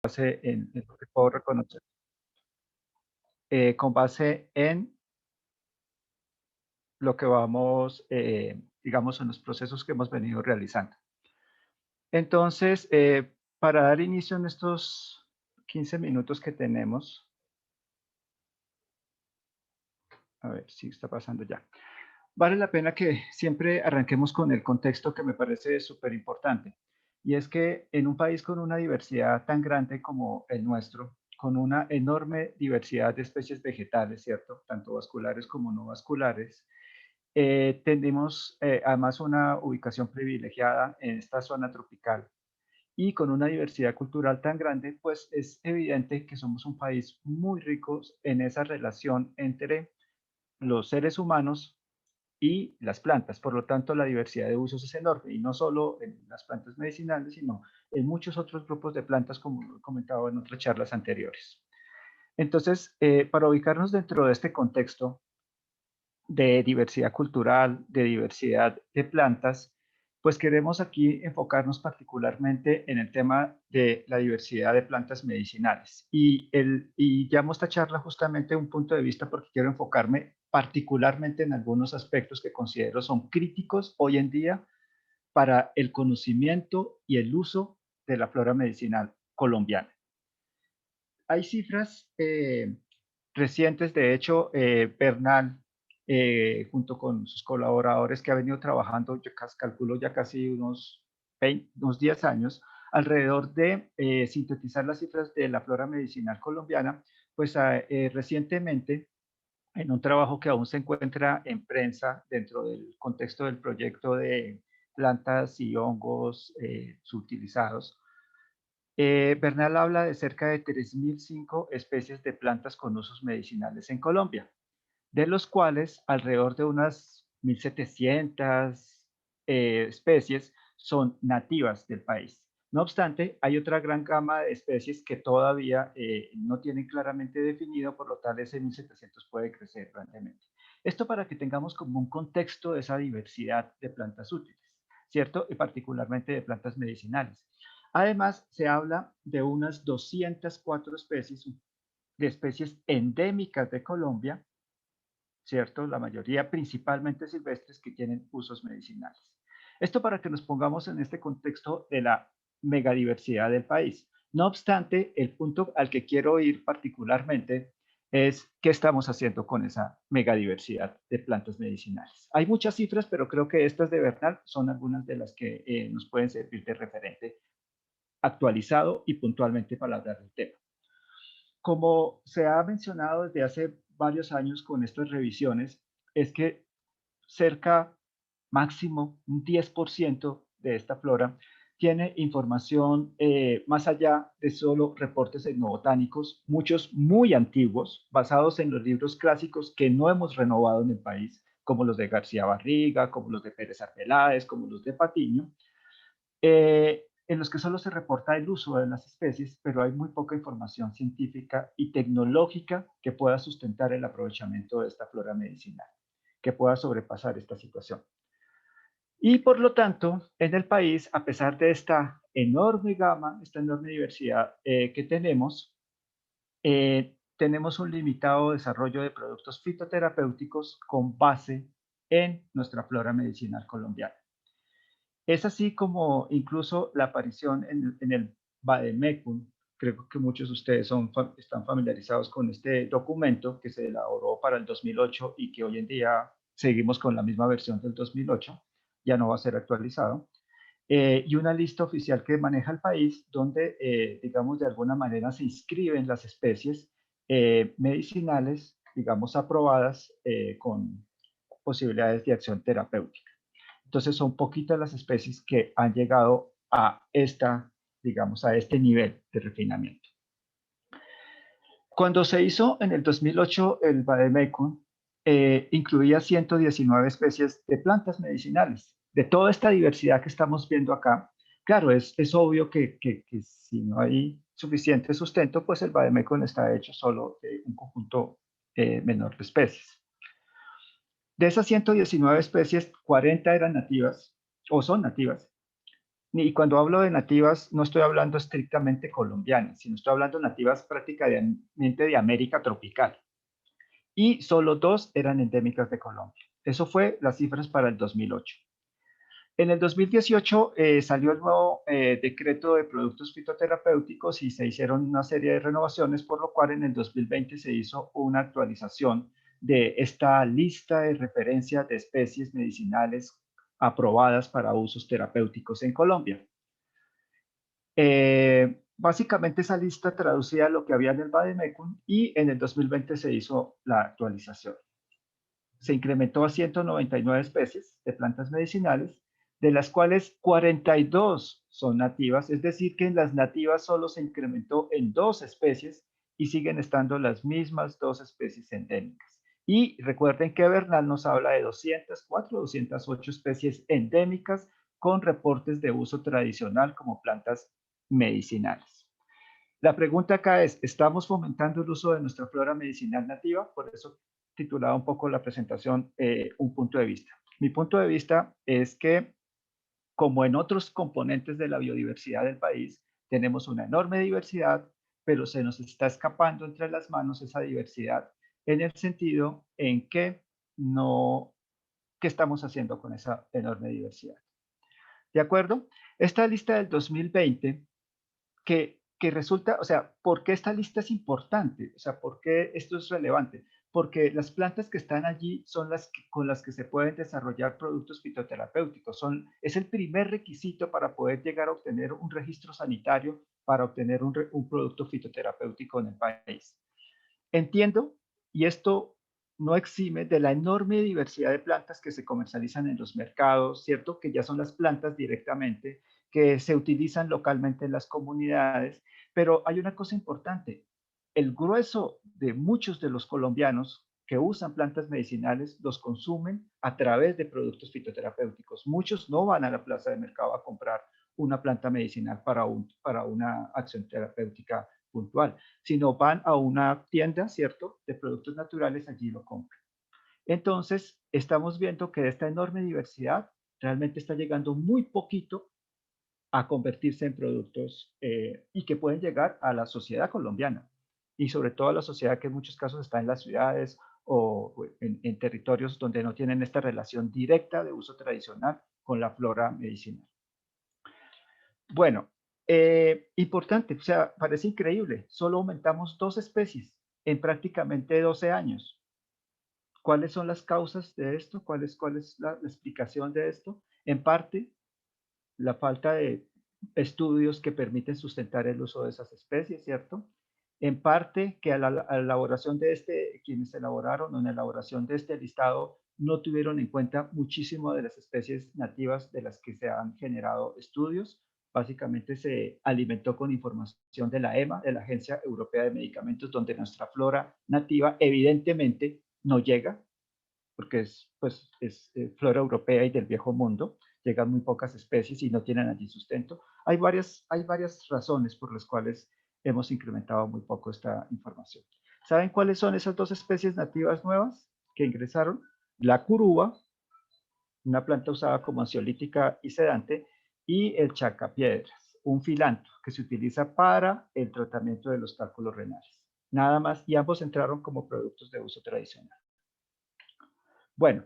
base en lo que puedo reconocer, con base en lo que vamos, digamos, en los procesos que hemos venido realizando. Entonces, para dar inicio en estos 15 minutos que tenemos, a ver si está pasando ya. Vale la pena que siempre arranquemos con el contexto que me parece súper importante. Y es que en un país con una diversidad tan grande como el nuestro, con una enorme diversidad de especies vegetales, ¿cierto? Tanto vasculares como no vasculares, tenemos además una ubicación privilegiada en esta zona tropical y con una diversidad cultural tan grande, pues es evidente que somos un país muy rico en esa relación entre los seres humanos y las plantas. Por lo tanto, la diversidad de usos es enorme y no solo en las plantas medicinales, sino en muchos otros grupos de plantas, como he comentado en otras charlas anteriores. Entonces, para ubicarnos dentro de este contexto de diversidad cultural, de diversidad de plantas, pues queremos aquí enfocarnos particularmente en el tema de la diversidad de plantas medicinales. Y llamo esta charla justamente un punto de vista porque quiero enfocarme particularmente en algunos aspectos que considero son críticos hoy en día para el conocimiento y el uso de la flora medicinal colombiana. Hay cifras recientes, de hecho, Bernal, junto con sus colaboradores que ha venido trabajando, yo calculo ya casi unos 10 años, alrededor de sintetizar las cifras de la flora medicinal colombiana, pues recientemente, en un trabajo que aún se encuentra en prensa dentro del contexto del proyecto de plantas y hongos subutilizados, Bernal habla de cerca de 3.005 especies de plantas con usos medicinales en Colombia, de los cuales alrededor de unas 1.700 especies son nativas del país. No obstante, hay otra gran gama de especies que todavía no tienen claramente definido, por lo tal ese 1.700 puede crecer grandemente. Esto para que tengamos como un contexto de esa diversidad de plantas útiles, ¿cierto? Y particularmente de plantas medicinales. Además, se habla de unas 204 especies, de especies endémicas de Colombia, ¿cierto? La mayoría principalmente silvestres que tienen usos medicinales. Esto para que nos pongamos en este contexto de la megadiversidad del país. No obstante, el punto al que quiero ir particularmente es qué estamos haciendo con esa megadiversidad de plantas medicinales. Hay muchas cifras, pero creo que estas de Bernal son algunas de las que nos pueden servir de referente actualizado y puntualmente para hablar del tema. Como se ha mencionado desde hace varios años con estas revisiones, es que cerca máximo un 10% de esta flora tiene información más allá de solo reportes etnobotánicos, muchos muy antiguos, basados en los libros clásicos que no hemos renovado en el país, como los de García Barriga, como los de Pérez Arbeláez, como los de Patiño, en los que solo se reporta el uso de las especies, pero hay muy poca información científica y tecnológica que pueda sustentar el aprovechamiento de esta flora medicinal, que pueda sobrepasar esta situación. Y por lo tanto, en el país, a pesar de esta enorme gama, esta enorme diversidad que tenemos un limitado desarrollo de productos fitoterapéuticos con base en nuestra flora medicinal colombiana. Es así como incluso la aparición en el Vademecum, creo que muchos de ustedes están familiarizados con este documento que se elaboró para el 2008 y que hoy en día seguimos con la misma versión del 2008, ya no va a ser actualizado, y una lista oficial que maneja el país donde, digamos, de alguna manera se inscriben las especies medicinales, digamos, aprobadas con posibilidades de acción terapéutica. Entonces son poquitas las especies que han llegado a digamos, a este nivel de refinamiento. Cuando se hizo en el 2008 el Vademecum, incluía 119 especies de plantas medicinales. De toda esta diversidad que estamos viendo acá, claro, es obvio que si no hay suficiente sustento, pues el Vademecum está hecho solo de un conjunto menor de especies. De esas 119 especies, 40 eran nativas o son nativas Y cuando hablo de nativas, no estoy hablando estrictamente colombianas, sino estoy hablando de nativas prácticamente de América tropical. Y solo 2 eran endémicas de Colombia. Eso fue las cifras para el 2008. En el 2018 salió el nuevo decreto de productos fitoterapéuticos y se hicieron una serie de renovaciones, por lo cual en el 2020 se hizo una actualización de esta lista de referencia de especies medicinales aprobadas para usos terapéuticos en Colombia. Básicamente esa lista traducía lo que había en el Vademecum y en el 2020 se hizo la actualización. Se incrementó a 199 especies de plantas medicinales, de las cuales 42 son nativas, es decir, que en las nativas solo se incrementó en 2 especies y siguen estando las mismas 2 especies endémicas. Y recuerden que Bernal nos habla de 204, 208 especies endémicas con reportes de uso tradicional como plantas medicinales. La pregunta acá es, ¿estamos fomentando el uso de nuestra flora medicinal nativa? Por eso titulaba un poco la presentación un punto de vista. Mi punto de vista es que, como en otros componentes de la biodiversidad del país, tenemos una enorme diversidad, pero se nos está escapando entre las manos esa diversidad en el sentido en que no, ¿qué estamos haciendo con esa enorme diversidad? ¿De acuerdo? Esta lista del 2020 que resulta, o sea, ¿por qué esta lista es importante? O sea, ¿por qué esto es relevante? Porque las plantas que están allí son las que, con las que se pueden desarrollar productos fitoterapéuticos. Es el primer requisito para poder llegar a obtener un registro sanitario para obtener un producto fitoterapéutico en el país. Entiendo, y esto no exime de la enorme diversidad de plantas que se comercializan en los mercados, ¿cierto? Que ya son las plantas directamente, que se utilizan localmente en las comunidades, pero hay una cosa importante, el grueso de muchos de los colombianos que usan plantas medicinales los consumen a través de productos fitoterapéuticos. Muchos no van a la plaza de mercado a comprar una planta medicinal para una acción terapéutica puntual, sino van a una tienda, ¿cierto?, de productos naturales, allí lo compran. Entonces, estamos viendo que esta enorme diversidad realmente está llegando muy poquito a convertirse en productos y que pueden llegar a la sociedad colombiana y sobre todo a la sociedad que en muchos casos está en las ciudades o en territorios donde no tienen esta relación directa de uso tradicional con la flora medicinal. Bueno, importante, o sea, parece increíble, solo aumentamos 2 especies en prácticamente 12 años. ¿Cuáles son las causas de esto? ¿Cuál es la explicación de esto? En parte, la falta de estudios que permiten sustentar el uso de esas especies, ¿cierto? En parte, que a la elaboración de quienes elaboraron o en la elaboración de este listado no tuvieron en cuenta muchísimo de las especies nativas de las que se han generado estudios. Básicamente se alimentó con información de la EMA, de la Agencia Europea de Medicamentos, donde nuestra flora nativa evidentemente no llega, porque es flora europea y del viejo mundo, llegan muy pocas especies y no tienen allí sustento. Hay varias razones por las cuales hemos incrementado muy poco esta información. ¿Saben cuáles son esas 2 especies nativas nuevas que ingresaron? La curuba, una planta usada como ansiolítica y sedante, y el chacapiedras, un filanto que se utiliza para el tratamiento de los cálculos renales. Nada más, y ambos entraron como productos de uso tradicional. Bueno,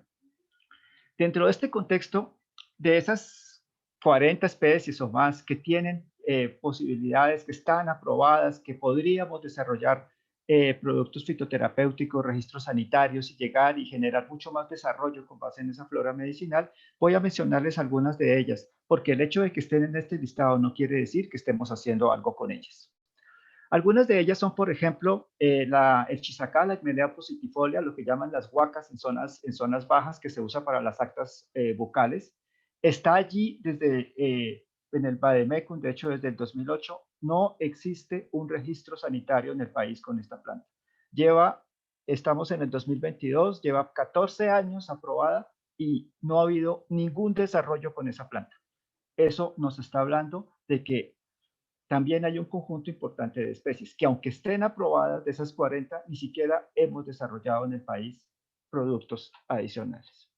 dentro de este contexto, de esas 40 especies o más que tienen posibilidades, que están aprobadas, que podríamos desarrollar productos fitoterapéuticos, registros sanitarios y llegar y generar mucho más desarrollo con base en esa flora medicinal, voy a mencionarles algunas de ellas, porque el hecho de que estén en este listado no quiere decir que estemos haciendo algo con ellas. Algunas de ellas son, por ejemplo, el chisacal, la Ecmelea positifolia, lo que llaman las huacas en zonas bajas que se usa para las actas bucales. Está allí desde en el Vademecum, de hecho desde el 2008, no existe un registro sanitario en el país con esta planta. Estamos en el 2022, lleva 14 años aprobada y no ha habido ningún desarrollo con esa planta. Eso nos está hablando de que también hay un conjunto importante de especies que, aunque estén aprobadas de esas 40, ni siquiera hemos desarrollado en el país productos adicionales.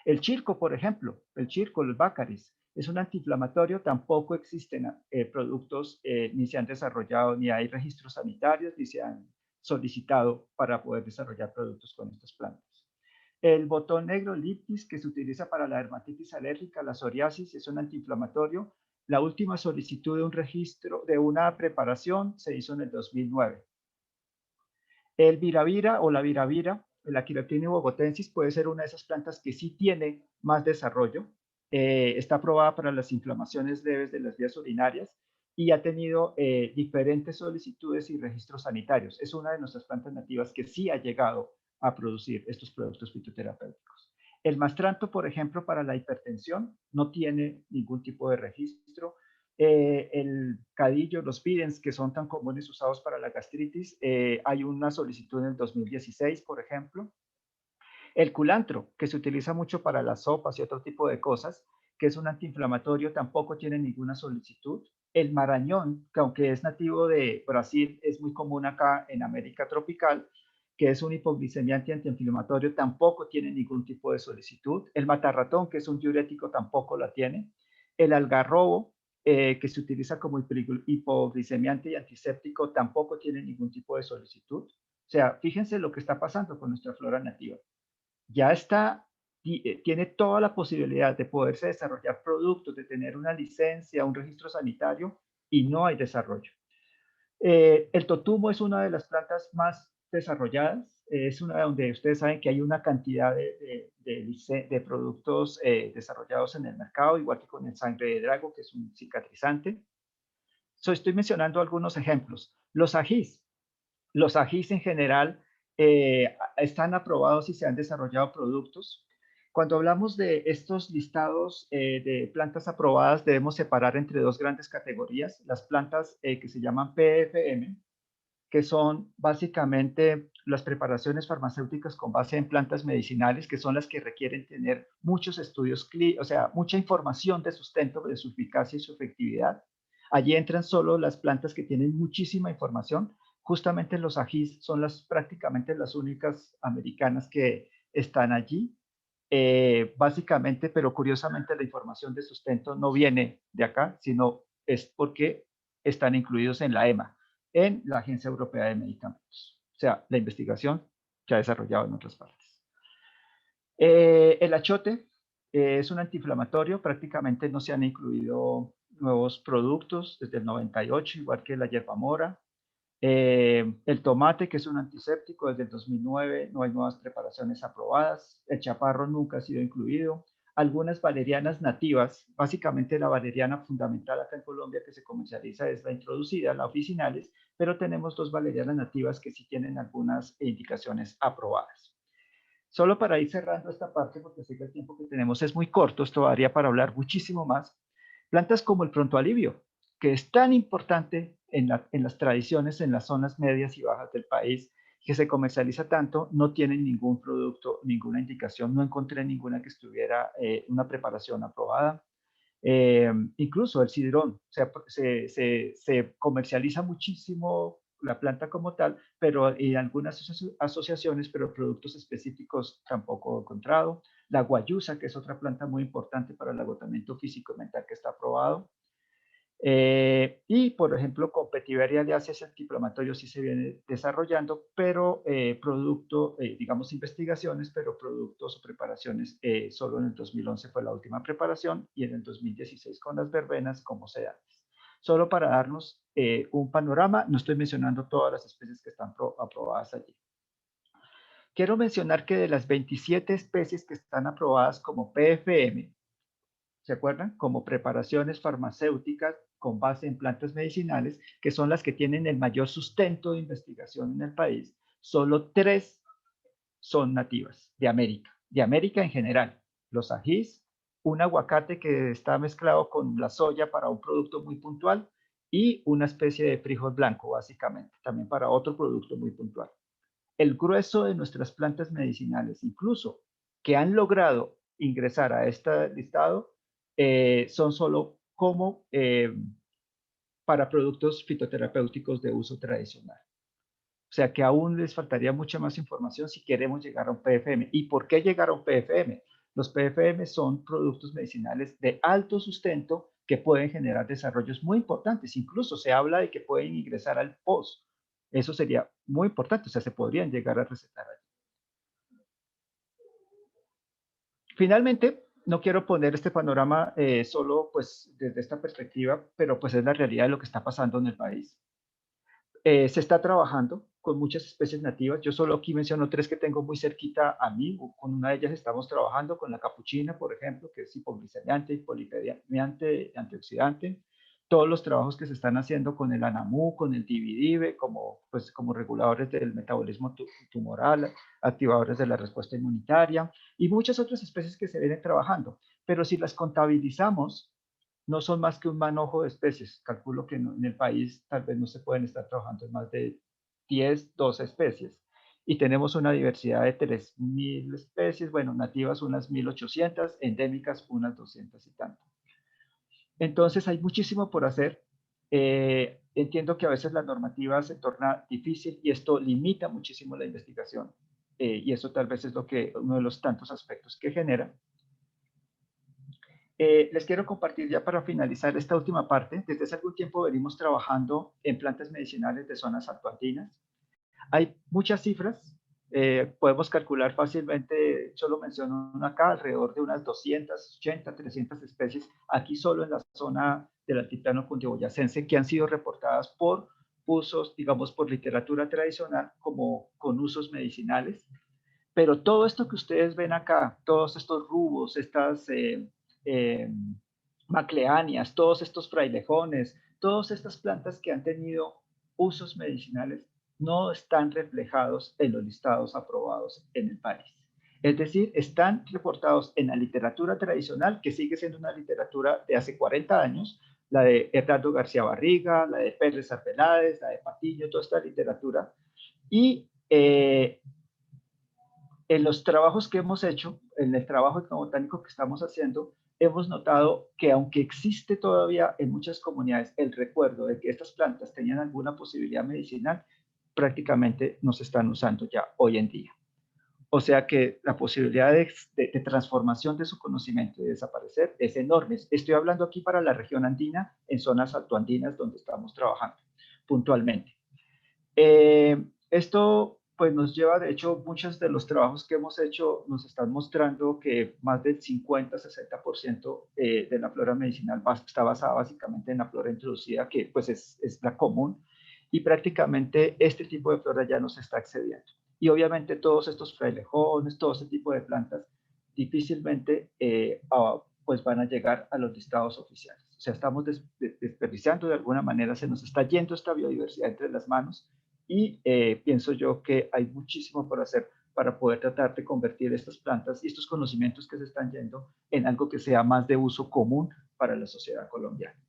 El chirco, por ejemplo, el chirco, los bácaris, Es un antiinflamatorio, tampoco existen productos, ni se han desarrollado, ni hay registros sanitarios, ni se han solicitado para poder desarrollar productos con estas plantas. El botón negro Liptis, que se utiliza para la dermatitis alérgica, la psoriasis, es un antiinflamatorio. La última solicitud de un registro de una preparación se hizo en el 2009. El viravira o la viravira, el Aquilotinib bogotensis, puede ser una de esas plantas que sí tiene más desarrollo. Está aprobada para las inflamaciones leves de las vías urinarias y ha tenido diferentes solicitudes y registros sanitarios. Es una de nuestras plantas nativas que sí ha llegado a producir estos productos fitoterapéuticos. El mastranto, por ejemplo, para la hipertensión, no tiene ningún tipo de registro. El cadillo, los pidens, que son tan comunes usados para la gastritis, hay una solicitud en el 2016, por ejemplo. El culantro, que se utiliza mucho para las sopas y otro tipo de cosas, que es un antiinflamatorio, tampoco tiene ninguna solicitud. El marañón, que aunque es nativo de Brasil, es muy común acá en América tropical, que es un hipoglicemiante antiinflamatorio, tampoco tiene ningún tipo de solicitud. El matarratón, que es un diurético, tampoco la tiene. El algarrobo, que se utiliza como hipoglicemiante y antiséptico, tampoco tiene ningún tipo de solicitud. O sea, fíjense lo que está pasando con nuestra flora nativa. Ya está, tiene toda la posibilidad de poderse desarrollar productos, de tener una licencia, un registro sanitario, y no hay desarrollo. El totumo es una de las plantas más desarrolladas, es una donde ustedes saben que hay una cantidad de productos desarrollados en el mercado, igual que con el sangre de drago, que es un cicatrizante. Estoy mencionando algunos ejemplos. Los ajís en general están aprobados y se han desarrollado productos. Cuando hablamos de estos listados de plantas aprobadas, debemos separar entre dos grandes categorías. Las plantas que se llaman PFM, que son básicamente las preparaciones farmacéuticas con base en plantas medicinales, que son las que requieren tener muchos estudios, o sea, mucha información de sustento de su eficacia y su efectividad. Allí entran solo las plantas que tienen muchísima información. Justamente los ajís son prácticamente las únicas americanas que están allí. Básicamente, pero curiosamente la información de sustento no viene de acá, sino es porque están incluidos en la EMA, en la Agencia Europea de Medicamentos. O sea, la investigación que ha desarrollado en otras partes. El achote es un antiinflamatorio, prácticamente no se han incluido nuevos productos desde el 98, igual que la hierba mora. El tomate, que es un antiséptico, desde el 2009 no hay nuevas preparaciones aprobadas. El chaparro nunca ha sido incluido. Algunas valerianas nativas, básicamente la valeriana fundamental acá en Colombia que se comercializa es la introducida, la oficinales, pero tenemos dos valerianas nativas que sí tienen algunas indicaciones aprobadas. Solo para ir cerrando esta parte, porque sé que el tiempo que tenemos es muy corto, esto daría para hablar muchísimo más. Plantas como el pronto alivio, que es tan importante en las tradiciones, en las zonas medias y bajas del país, que se comercializa tanto, no tienen ningún producto, ninguna indicación, no encontré ninguna que estuviera una preparación aprobada. Incluso el sidrón, o sea, se comercializa muchísimo la planta como tal, pero en algunas asociaciones, pero productos específicos tampoco he encontrado. La guayusa, que es otra planta muy importante para el agotamiento físico y mental que está aprobado. Y, por ejemplo, con Petiveria aliaceae ese antiinflamatorio sí se viene desarrollando, pero digamos, investigaciones, pero productos o preparaciones, solo en el 2011 fue la última preparación y en el 2016 con las verbenas como sedantes. Solo para darnos un panorama, no estoy mencionando todas las especies que están aprobadas allí. Quiero mencionar que de las 27 especies que están aprobadas como PFM, ¿se acuerdan? Como preparaciones farmacéuticas con base en plantas medicinales, que son las que tienen el mayor sustento de investigación en el país, solo 3 son nativas de América en general. Los ajís, un aguacate que está mezclado con la soya para un producto muy puntual y una especie de frijol blanco, básicamente, también para otro producto muy puntual. El grueso de nuestras plantas medicinales, incluso que han logrado ingresar a este listado, son solo como para productos fitoterapéuticos de uso tradicional. O sea que aún les faltaría mucha más información si queremos llegar a un PFM. ¿Y por qué llegar a un PFM? Los PFM son productos medicinales de alto sustento que pueden generar desarrollos muy importantes. Incluso se habla de que pueden ingresar al post. Eso sería muy importante, o sea, se podrían llegar a recetar. Finalmente, no quiero poner este panorama solo pues desde esta perspectiva, pero pues es la realidad de lo que está pasando en el país. Se está trabajando con muchas especies nativas. Yo solo aquí menciono tres que tengo muy cerquita a mí. Con una de ellas estamos trabajando, con la capuchina, por ejemplo, que es hipoglicemiante, hipolipemiante, antioxidante. Todos los trabajos que se están haciendo con el anamú, con el dividive, como, pues, como reguladores del metabolismo tumoral, activadores de la respuesta inmunitaria y muchas otras especies que se vienen trabajando. Pero si las contabilizamos, no son más que un manojo de especies. Calculo que en el país tal vez no se pueden estar trabajando en más de 10, 12 especies. Y tenemos una diversidad de 3.000 especies, bueno, nativas unas 1.800, endémicas unas 200 y tanto. Entonces hay muchísimo por hacer. Entiendo que a veces la normativa se torna difícil y esto limita muchísimo la investigación. Y eso tal vez es uno de los tantos aspectos que genera. Les quiero compartir ya para finalizar esta última parte. Desde hace algún tiempo venimos trabajando en plantas medicinales de zonas altoandinas. Hay muchas cifras. Podemos calcular fácilmente, solo menciono una acá, alrededor de unas 280, 300 especies aquí solo en la zona del altiplano cundiboyacense que han sido reportadas por usos, digamos, por literatura tradicional como con usos medicinales. Pero todo esto que ustedes ven acá, todos estos rubos, estas eh, macleanias, todos estos frailejones, todas estas plantas que han tenido usos medicinales, no están reflejados en los listados aprobados en el país. Es decir, están reportados en la literatura tradicional, que sigue siendo una literatura de hace 40 años, la de Hernando García Barriga, la de Pérez Arbeláez, la de Patiño, toda esta literatura. Y en los trabajos que hemos hecho, en el trabajo etnobotánico que estamos haciendo, hemos notado que aunque existe todavía en muchas comunidades el recuerdo de que estas plantas tenían alguna posibilidad medicinal, prácticamente no se están usando ya hoy en día. O sea que la posibilidad de transformación de su conocimiento y de desaparecer es enorme. Estoy hablando aquí para la región andina, en zonas altoandinas donde estamos trabajando puntualmente. Esto pues nos lleva, de hecho, muchos de los trabajos que hemos hecho nos están mostrando que más del 50-60% de la flora medicinal está basada básicamente en la flora introducida, que pues es la común, y prácticamente este tipo de flora ya no se está excediendo. Y obviamente todos estos frailejones, todo ese tipo de plantas, difícilmente pues van a llegar a los listados oficiales. O sea, estamos desperdiciando de alguna manera, se nos está yendo esta biodiversidad entre las manos y pienso yo que hay muchísimo por hacer para poder tratar de convertir estas plantas y estos conocimientos que se están yendo en algo que sea más de uso común para la sociedad colombiana.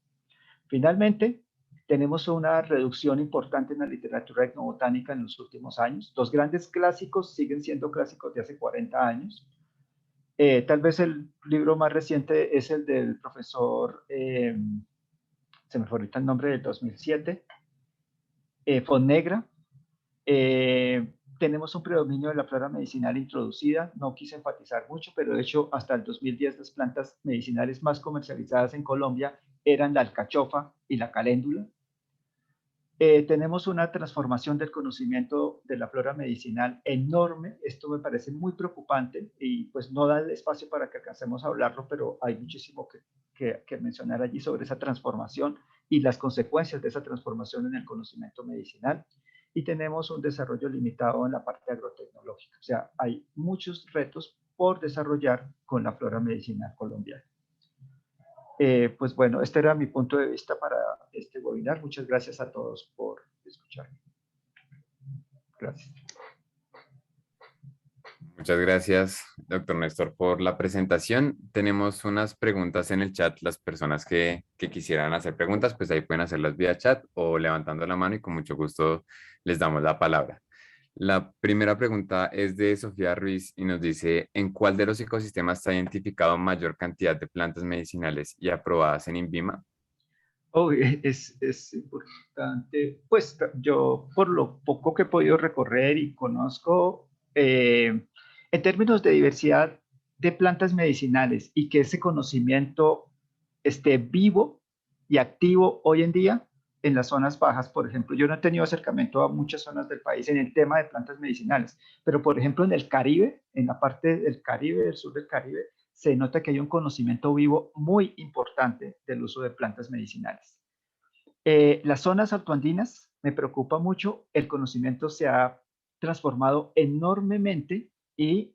Finalmente, tenemos una reducción importante en la literatura etnobotánica en los últimos años. Los grandes clásicos siguen siendo clásicos de hace 40 años. Tal vez el libro más reciente es el del profesor, se me fue ahorita el nombre, del 2007, Fonnegra. Tenemos un predominio de la flora medicinal introducida, no quise enfatizar mucho, pero de hecho hasta el 2010 las plantas medicinales más comercializadas en Colombia eran la alcachofa y la caléndula. Tenemos una transformación del conocimiento de la flora medicinal enorme. Esto me parece muy preocupante y pues no da el espacio para que alcancemos a hablarlo, pero hay muchísimo que mencionar allí sobre esa transformación y las consecuencias de esa transformación en el conocimiento medicinal. Y tenemos un desarrollo limitado en la parte agrotecnológica. O sea, hay muchos retos por desarrollar con la flora medicinal colombiana. Pues bueno, este era mi punto de vista para este webinar. Muchas gracias a todos por escucharme. Gracias. Muchas gracias, doctor Néstor, por la presentación. Tenemos unas preguntas en el chat. Las personas que quisieran hacer preguntas, pues ahí pueden hacerlas vía chat o levantando la mano y con mucho gusto les damos la palabra. La primera pregunta es de Sofía Ruiz y nos dice, ¿en cuál de los ecosistemas se ha identificado mayor cantidad de plantas medicinales y aprobadas en INVIMA? Oh, es importante. Pues yo, por lo poco que he podido recorrer y conozco, en términos de diversidad, de plantas medicinales y que ese conocimiento esté vivo y activo hoy en día en las zonas bajas, por ejemplo. Yo no he tenido acercamiento a muchas zonas del país en el tema de plantas medicinales, pero por ejemplo en el Caribe, en la parte del Caribe, del sur del Caribe, se nota que hay un conocimiento vivo muy importante del uso de plantas medicinales. Las zonas altoandinas me preocupa mucho, el conocimiento se ha transformado enormemente y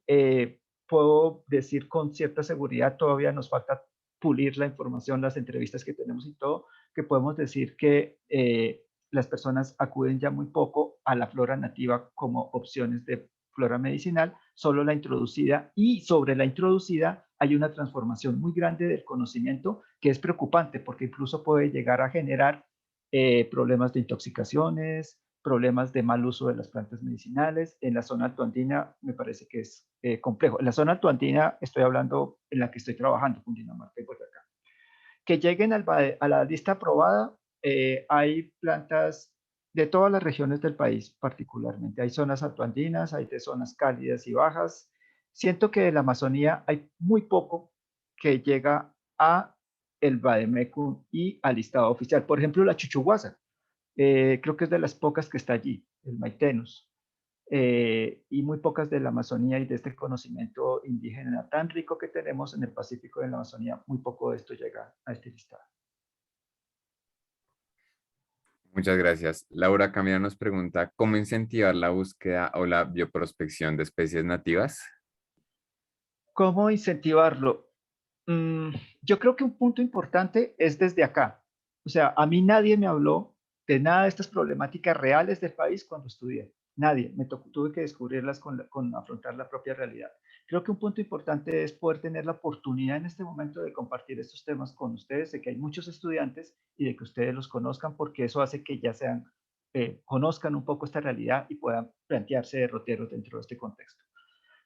puedo decir con cierta seguridad, todavía nos falta pulir la información, las entrevistas que tenemos y todo, que podemos decir que las personas acuden ya muy poco a la flora nativa como opciones de flora medicinal, solo la introducida, y sobre la introducida hay una transformación muy grande del conocimiento que es preocupante porque incluso puede llegar a generar problemas de intoxicaciones, problemas de mal uso de las plantas medicinales. En la zona altoandina me parece que es complejo. En la zona altoandina estoy hablando en la que estoy trabajando, Cundinamarca y Boyacá. Que lleguen a la lista aprobada, hay plantas de todas las regiones del país particularmente. Hay zonas altoandinas, hay de zonas cálidas y bajas. Siento que en la Amazonía hay muy poco que llega a el Vademecum y al listado oficial. Por ejemplo, la chuchuguasa, creo que es de las pocas que está allí, el Maitenus, y muy pocas de la Amazonía y de este conocimiento indígena tan rico que tenemos en el Pacífico y en la Amazonía, muy poco de esto llega a este listado. Muchas gracias. Laura Camila nos pregunta, ¿cómo incentivar la búsqueda o la bioprospección de especies nativas? ¿Cómo incentivarlo? Mm, yo creo que un punto importante es desde acá. O sea, a mí nadie me habló de nada de estas problemáticas reales del país cuando estudié. Nadie. Tuve que descubrirlas con afrontar la propia realidad. Creo que un punto importante es poder tener la oportunidad en este momento de compartir estos temas con ustedes, de que hay muchos estudiantes y de que ustedes los conozcan, porque eso hace que ya sean, conozcan un poco esta realidad y puedan plantearse derroteros dentro de este contexto.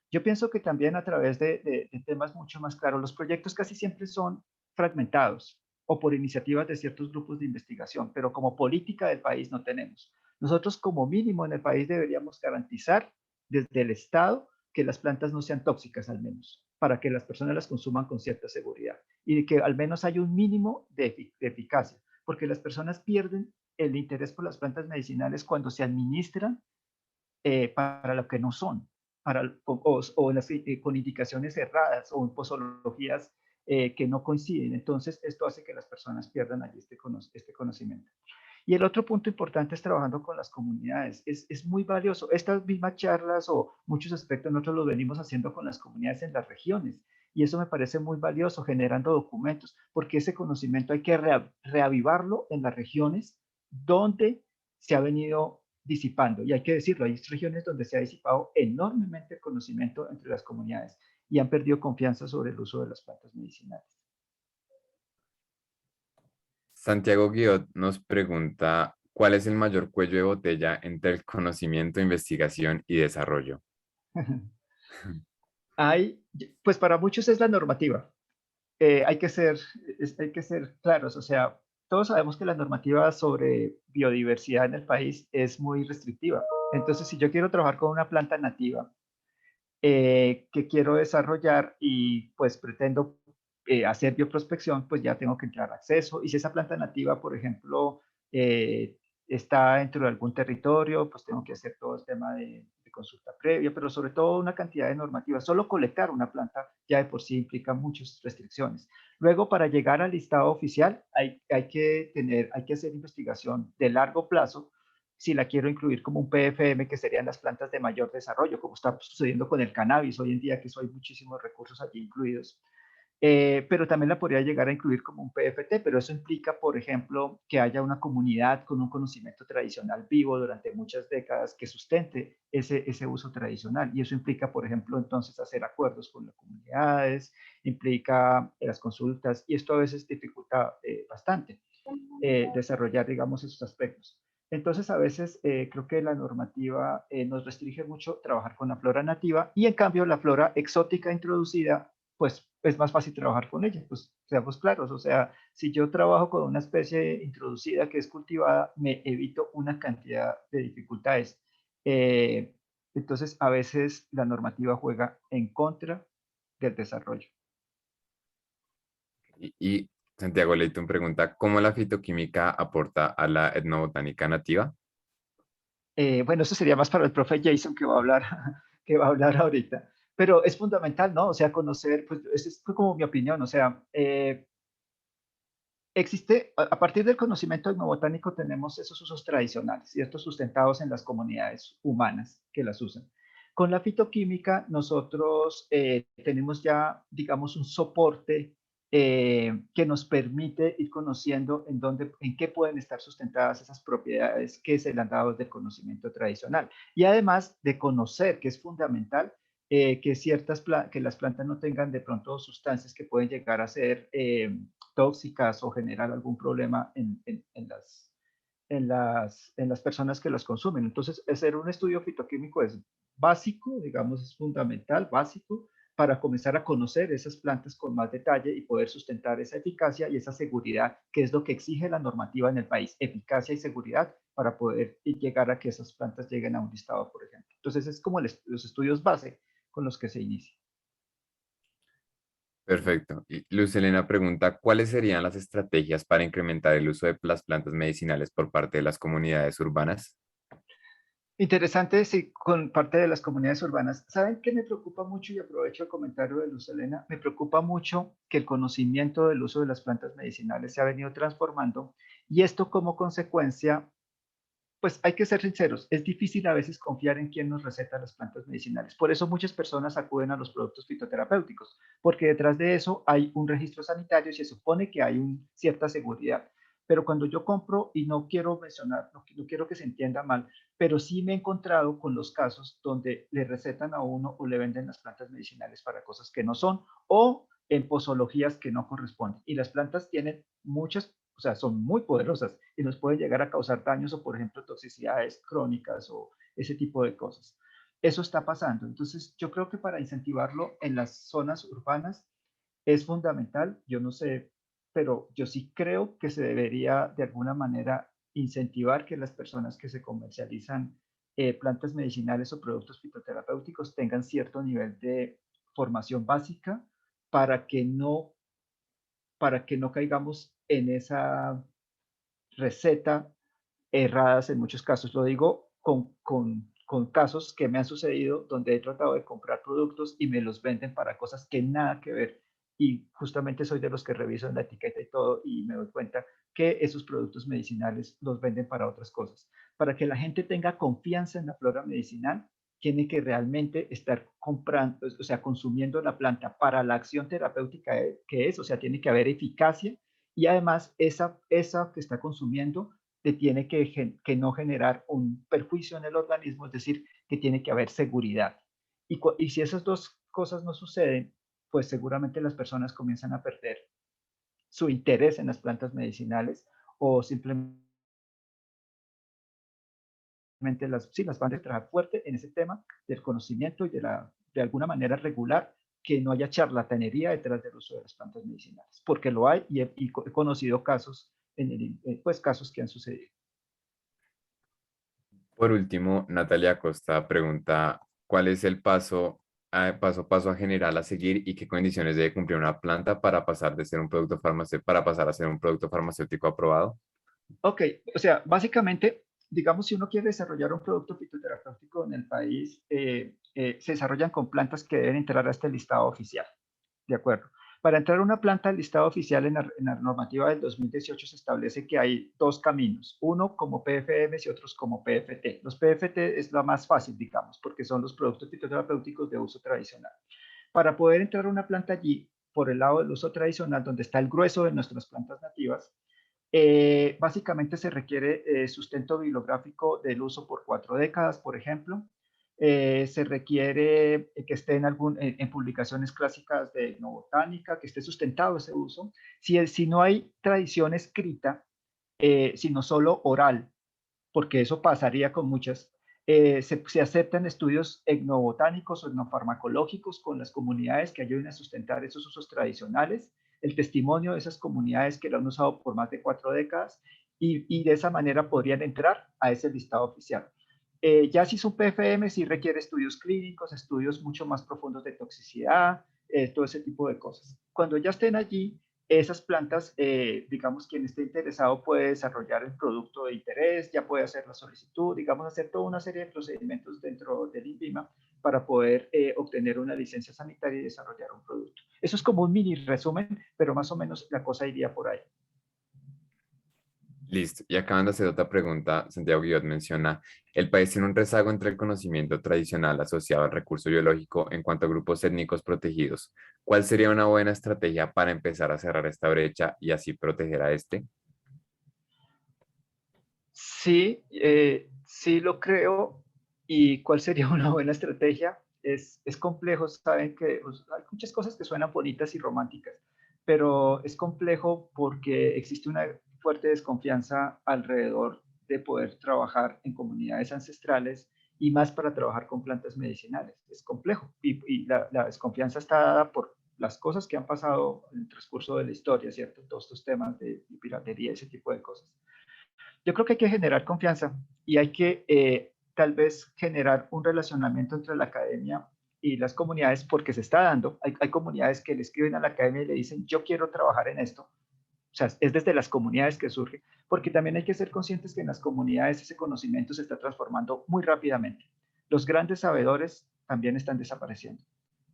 Yo pienso que también a través de temas mucho más claros, los proyectos casi siempre son fragmentados o por iniciativas de ciertos grupos de investigación, pero como política del país no tenemos. Nosotros como mínimo en el país deberíamos garantizar desde el Estado que las plantas no sean tóxicas al menos, para que las personas las consuman con cierta seguridad y que al menos haya un mínimo de eficacia, porque las personas pierden el interés por las plantas medicinales cuando se administran para lo que no son, o las, con indicaciones erradas o en posologías que no coinciden. Entonces, esto hace que las personas pierdan allí este conocimiento. Y el otro punto importante es trabajando con las comunidades. Es muy valioso. Estas mismas charlas o muchos aspectos nosotros los venimos haciendo con las comunidades en las regiones. Y eso me parece muy valioso, generando documentos, porque ese conocimiento hay que reavivarlo en las regiones donde se ha venido disipando. Y hay que decirlo, hay regiones donde se ha disipado enormemente el conocimiento entre las comunidades y han perdido confianza sobre el uso de las plantas medicinales. Santiago Guiot nos pregunta, ¿cuál es el mayor cuello de botella entre el conocimiento, investigación y desarrollo? Hay, pues para muchos es la normativa. Hay hay que ser claros, o sea, todos sabemos que la normativa sobre biodiversidad en el país es muy restrictiva. Entonces, si yo quiero trabajar con una planta nativa que quiero desarrollar y pues pretendo hacer bioprospección, pues ya tengo que entrar a acceso. Y si esa planta nativa, por ejemplo, está dentro de algún territorio, pues tengo que hacer todo el tema de consulta previa, pero sobre todo una cantidad de normativas. Solo colectar una planta ya de por sí implica muchas restricciones. Luego, para llegar al listado oficial, hay que hacer investigación de largo plazo si la quiero incluir como un PFM, que serían las plantas de mayor desarrollo, como está sucediendo con el cannabis hoy en día, que hay muchísimos recursos allí incluidos. Pero también la podría llegar a incluir como un PFT, pero eso implica, por ejemplo, que haya una comunidad con un conocimiento tradicional vivo durante muchas décadas que sustente ese uso tradicional. Y eso implica, por ejemplo, entonces hacer acuerdos con las comunidades, implica las consultas, y esto a veces dificulta bastante desarrollar, digamos, esos aspectos. Entonces, a veces creo que la normativa nos restringe mucho trabajar con la flora nativa y en cambio la flora exótica introducida, pues es más fácil trabajar con ella, pues seamos claros, o sea, si yo trabajo con una especie introducida que es cultivada, me evito una cantidad de dificultades. Entonces, a veces la normativa juega en contra del desarrollo. Y Santiago Leighton pregunta, ¿cómo la fitoquímica aporta a la etnobotánica nativa? Bueno, eso sería más para el profe Jason que va a hablar, que va a hablar ahorita. Pero es fundamental, ¿no? O sea, conocer, pues, esa es como mi opinión, o sea, existe, a partir del conocimiento etnobotánico tenemos esos usos tradicionales y estos sustentados en las comunidades humanas que las usan. Con la fitoquímica nosotros tenemos ya, digamos, un soporte que nos permite ir conociendo en dónde, en qué pueden estar sustentadas esas propiedades que se le han dado del conocimiento tradicional. Y además de conocer, que es fundamental, que que las plantas no tengan de pronto sustancias que pueden llegar a ser tóxicas o generar algún problema en las personas que las consumen. Entonces, hacer un estudio fitoquímico es básico, digamos, es fundamental, básico, para comenzar a conocer esas plantas con más detalle y poder sustentar esa eficacia y esa seguridad, que es lo que exige la normativa en el país, eficacia y seguridad para poder llegar a que esas plantas lleguen a un listado, por ejemplo. Entonces, es como los estudios base con los que se inicia. Perfecto. Y Luz Elena pregunta, ¿cuáles serían las estrategias para incrementar el uso de las plantas medicinales por parte de las comunidades urbanas? Interesante, sí, con parte de las comunidades urbanas. ¿Saben qué me preocupa mucho? Y aprovecho el comentario de Luz Helena. Me preocupa mucho que el conocimiento del uso de las plantas medicinales se ha venido transformando y esto como consecuencia, pues hay que ser sinceros, es difícil a veces confiar en quién nos receta las plantas medicinales. Por eso muchas personas acuden a los productos fitoterapéuticos, porque detrás de eso hay un registro sanitario y se supone que hay cierta seguridad. Pero cuando yo compro, y no quiero mencionar, no quiero que se entienda mal, pero sí me he encontrado con los casos donde le recetan a uno o le venden las plantas medicinales para cosas que no son o en posologías que no corresponden. Y las plantas tienen muchas, o sea, son muy poderosas y nos pueden llegar a causar daños o, por ejemplo, toxicidades crónicas o ese tipo de cosas. Eso está pasando. Entonces, yo creo que para incentivarlo en las zonas urbanas es fundamental. Yo no sé, pero yo sí creo que se debería de alguna manera incentivar que las personas que se comercializan plantas medicinales o productos fitoterapéuticos tengan cierto nivel de formación básica para que no, para que no caigamos en esa receta erradas en muchos casos. Lo digo con casos que me han sucedido donde he tratado de comprar productos y me los venden para cosas que nada que ver. Y justamente soy de los que reviso en la etiqueta y todo y me doy cuenta que esos productos medicinales los venden para otras cosas. Para que la gente tenga confianza en la flora medicinal, tiene que realmente estar comprando, o sea, consumiendo la planta para la acción terapéutica que es, o sea, tiene que haber eficacia y además esa que está consumiendo te tiene que no generar un perjuicio en el organismo, es decir, que tiene que haber seguridad. Y si esas dos cosas no suceden, pues seguramente las personas comienzan a perder su interés en las plantas medicinales o simplemente sí, las van a trabajar fuerte en ese tema del conocimiento y de alguna manera regular que no haya charlatanería detrás del uso de las plantas medicinales, porque lo hay y he conocido casos, pues casos que han sucedido. Por último, Natalia Costa pregunta, ¿cuál es el paso a paso a general a seguir y qué condiciones debe cumplir una planta para pasar de ser un producto farmacéutico, para pasar a ser un producto farmacéutico aprobado? Ok, o sea, básicamente, digamos, si uno quiere desarrollar un producto fitoterapéutico en el país, se desarrollan con plantas que deben entrar a este listado oficial, ¿de acuerdo? Para entrar a una planta al listado oficial en la normativa del 2018 se establece que hay dos caminos, uno como PFMs y otros como PFT. Los PFT es la más fácil, digamos, porque son los productos fitoterapéuticos de uso tradicional. Para poder entrar a una planta allí, por el lado del uso tradicional, donde está el grueso de nuestras plantas nativas, básicamente se requiere sustento bibliográfico del uso por 4 décadas, por ejemplo. Se requiere que esté en publicaciones clásicas de etnobotánica, que esté sustentado ese uso. Si no hay tradición escrita, sino solo oral, porque eso pasaría con muchas, se aceptan estudios etnobotánicos o etnofarmacológicos con las comunidades que ayuden a sustentar esos usos tradicionales, el testimonio de esas comunidades que lo han usado por más de 4 décadas y de esa manera podrían entrar a ese listado oficial. Ya si es un PFM, sí requiere estudios clínicos, estudios mucho más profundos de toxicidad, todo ese tipo de cosas. Cuando ya estén allí, esas plantas, digamos, quien esté interesado puede desarrollar el producto de interés, ya puede hacer la solicitud, digamos, hacer toda una serie de procedimientos dentro del INVIMA para poder obtener una licencia sanitaria y desarrollar un producto. Eso es como un mini resumen, pero más o menos la cosa iría por ahí. Listo. Y acabando de hacer otra pregunta, Santiago Guillot menciona, el país tiene un rezago entre el conocimiento tradicional asociado al recurso biológico en cuanto a grupos étnicos protegidos. ¿Cuál sería una buena estrategia para empezar a cerrar esta brecha y así proteger a este? Sí, sí lo creo. ¿Y cuál sería una buena estrategia? Es complejo, saben que pues, hay muchas cosas que suenan bonitas y románticas, pero es complejo porque existe una fuerte desconfianza alrededor de poder trabajar en comunidades ancestrales y más para trabajar con plantas medicinales. Es complejo y la desconfianza está dada por las cosas que han pasado en el transcurso de la historia, ¿cierto? Todos estos temas de piratería, ese tipo de cosas. Yo creo que hay que generar confianza y hay que tal vez generar un relacionamiento entre la academia y las comunidades porque se está dando. Hay comunidades que le escriben a la academia y le dicen, yo quiero trabajar en esto. O sea, es desde las comunidades que surge, porque también hay que ser conscientes que en las comunidades ese conocimiento se está transformando muy rápidamente. Los grandes sabedores también están desapareciendo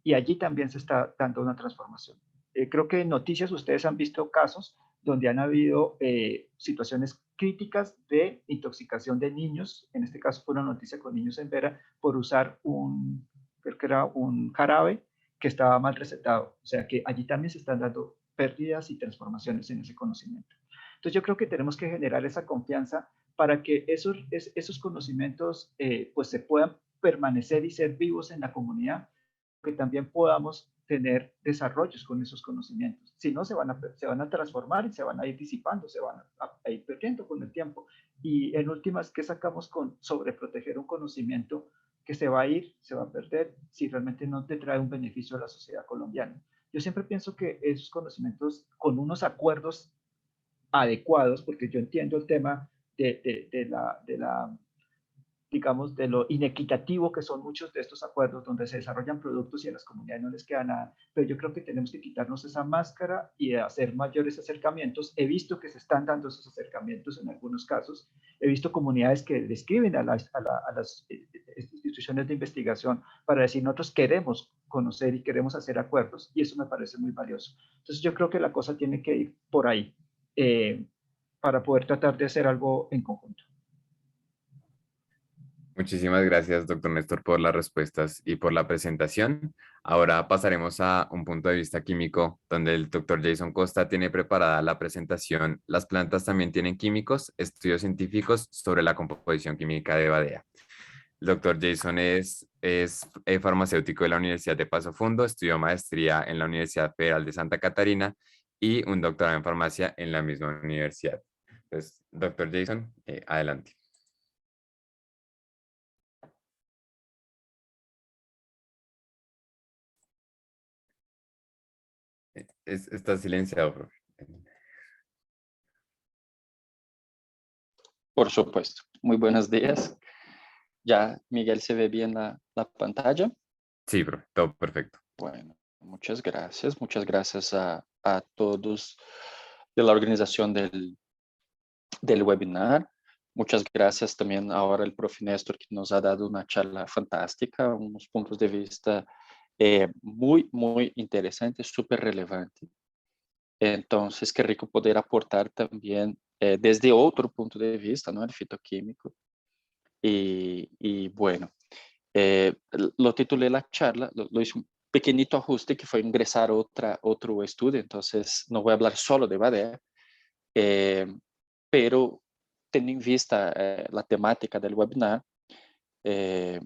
y allí también se está dando una transformación. Creo que en noticias ustedes han visto casos donde han habido situaciones críticas de intoxicación de niños, en este caso fue una noticia con niños en Vera, por usar creo que era un jarabe que estaba mal recetado. O sea que allí también se están dando pérdidas y transformaciones en ese conocimiento. Entonces yo creo que tenemos que generar esa confianza para que esos conocimientos pues se puedan permanecer y ser vivos en la comunidad, que también podamos tener desarrollos con esos conocimientos. Si no, se van a transformar y se van a ir disipando, se van a ir perdiendo con el tiempo. Y en últimas, ¿qué sacamos con sobreproteger un conocimiento que se va a ir, se va a perder, si realmente no te trae un beneficio a la sociedad colombiana? Yo siempre pienso que esos conocimientos, con unos acuerdos adecuados, porque yo entiendo el tema de la digamos, de lo inequitativo que son muchos de estos acuerdos donde se desarrollan productos y a las comunidades no les queda nada. Pero yo creo que tenemos que quitarnos esa máscara y hacer mayores acercamientos. He visto que se están dando esos acercamientos en algunos casos. He visto comunidades que le escriben a las instituciones de investigación para decir, nosotros queremos conocer y queremos hacer acuerdos, y eso me parece muy valioso. Entonces yo creo que la cosa tiene que ir por ahí para poder tratar de hacer algo en conjunto. Muchísimas gracias, doctor Néstor, por las respuestas y por la presentación. Ahora pasaremos a un punto de vista químico, donde el doctor Jason Costa tiene preparada la presentación. Las plantas también tienen químicos, estudios científicos sobre la composición química de Badea. El doctor Jason es farmacéutico de la Universidad de Paso Fundo, estudió maestría en la Universidad Federal de Santa Catarina y un doctorado en farmacia en la misma universidad. Entonces, doctor Jason, adelante. Está silenciado, profe. Por supuesto. Muy buenos días. Ya, Miguel, se ve bien la pantalla. Sí, profe, todo perfecto. Bueno, muchas gracias. Muchas gracias a todos de la organización del webinar. Muchas gracias también ahora al profe Néstor, que nos ha dado una charla fantástica, unos puntos de vista muy, muy interesantes, súper relevantes. Entonces, qué rico poder aportar también desde otro punto de vista, ¿no? El fitoquímico. Y bueno, lo titulé la charla, lo hice un pequeñito ajuste que fue ingresar otro estudio, entonces no voy a hablar solo de Badea, eh, pero teniendo en vista la temática del webinar, eh,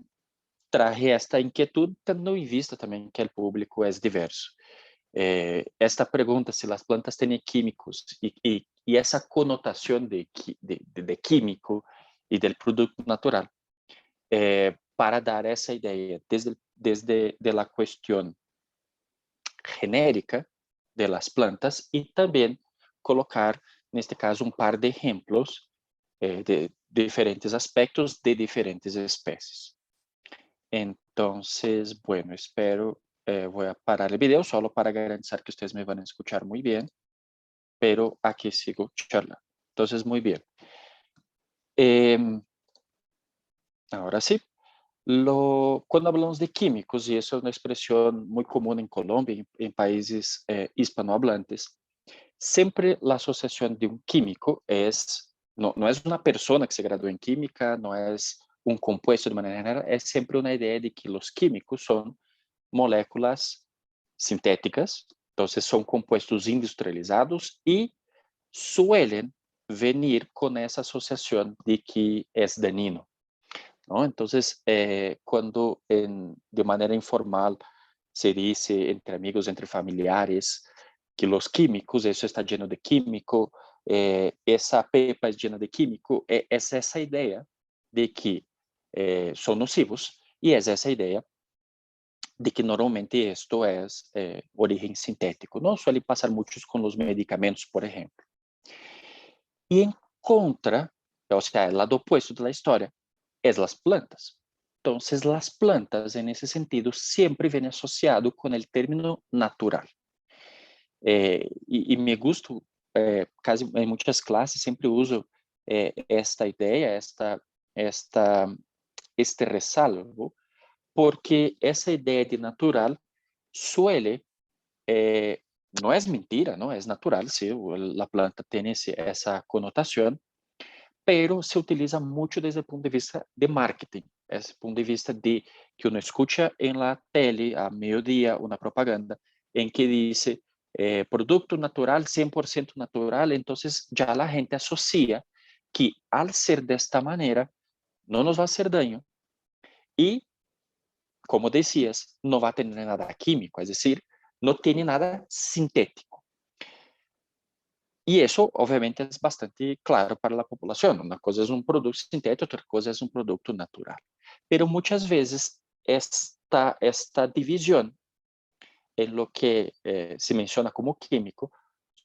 traje esta inquietud tendo en vista también que el público es diverso. Esta pregunta, si las plantas tienen químicos y esa connotación de químico y del producto natural, para dar essa ideia desde de la cuestión genérica de las plantas y también colocar, en este caso, un par de ejemplos de diferentes aspectos de diferentes especies. Entonces, bueno, espero voy a parar el video solo para garantizar que ustedes me van a escuchar muy bien, pero aquí sigo charlando. Entonces, muy bien. Ahora sí. Cuando hablamos de químicos, y eso es una expresión muy común en Colombia y en países hispanohablantes, siempre la asociación de un químico no es una persona que se graduó en química, no es un compuesto de manera general, es siempre una idea de que los químicos son moléculas sintéticas, entonces son compuestos industrializados y suelen venir con esa asociación de que es dañino, ¿no? Entonces, cuando de manera informal se dice entre amigos, entre familiares, que los químicos, eso está lleno de químico, esa pepa es llena de químico, es esa idea de que son nocivos y es esa idea de que normalmente esto es origen sintético, ¿no? Suele pasar muchos con los medicamentos, por ejemplo. Y en contra, o sea, el lado opuesto de la historia, es las plantas. Entonces, las plantas, en ese sentido, siempre vienen asociado con el término natural. Y me gusta, casi en muchas clases, siempre uso esta idea, este ressalvo, porque esa idea de natural suele, no es mentira, ¿no? Es natural, sí, la planta tiene esa connotación, pero se utiliza mucho desde el punto de vista de marketing, desde el punto de vista de que uno escucha en la tele a mediodía una propaganda en que dice producto natural, 100% natural, entonces ya la gente asocia que al ser de esta manera no nos va a hacer daño y, como decías, no va a tener nada químico, es decir, no tiene nada sintético. Y eso, obviamente, es bastante claro para la población. Una cosa es un producto sintético, otra cosa es un producto natural. Pero muchas veces esta división en lo que se menciona como químico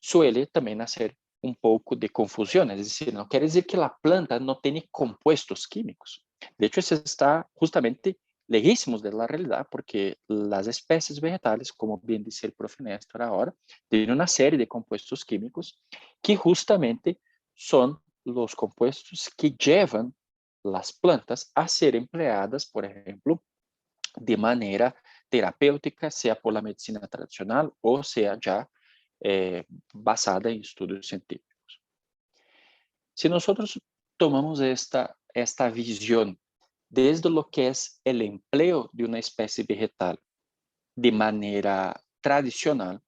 suele también hacer un poco de confusión. Es decir, no quiere decir que la planta no tiene compuestos químicos. De hecho, eso está justamente lejísimos de la realidad, porque las especies vegetales, como bien dice el profe Néstor ahora, tienen una serie de compuestos químicos que justamente son los compuestos que llevan las plantas a ser empleadas, por ejemplo, de manera terapêutica, sea por la medicina tradicional o sea ya basada en estudios científicos. Si nosotros tomamos esta visión desde lo que es el empleo de una especie vegetal de manera tradicional,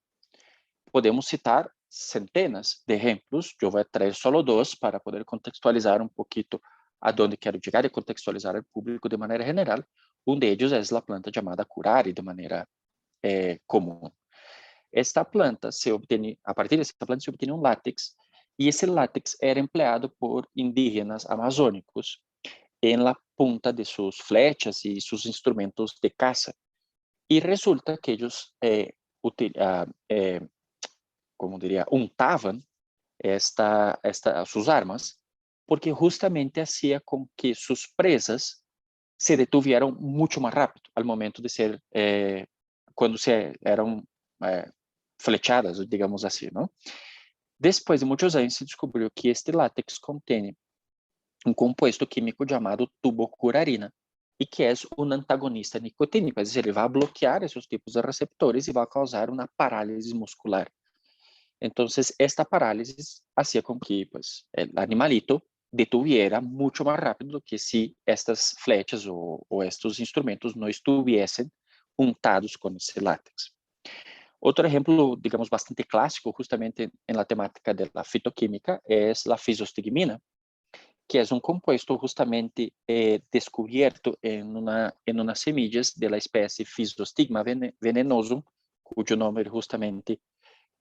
podemos citar centenas de ejemplos. Yo voy a traer solo dos para poder contextualizar un poquito a dónde quiero llegar y contextualizar al público de manera general. Um de ellos es la planta llamada curare de manera común. Esta planta a partir de esta planta se obtiene un látex y ese látex era empleado por indígenas amazónicos en la punta de sus flechas y sus instrumentos de caza. Y resulta que ellos, como diría, untaban sus armas porque justamente hacía con que sus presas se detuvieran mucho más rápido al momento de ser, cuando eran flechadas, digamos así, ¿no? Después de muchos años se descubrió que este látex contiene un compuesto químico llamado tubocurarina y que es un antagonista nicotínico, es decir, ele vai bloquear esos tipos de receptores y va a causar una parálisis muscular. Entonces, esta parálisis hacía con que pues, el animalito detuviera mucho más rápido que si estas flechas o estos instrumentos no estuviesen untados con ese látex. Otro ejemplo, digamos, bastante clásico, justamente en la temática de la fitoquímica, es la fisostigmina, que es un compuesto justamente descubierto en unas semillas de la especie Physostigma venenosum, cuyo nombre justamente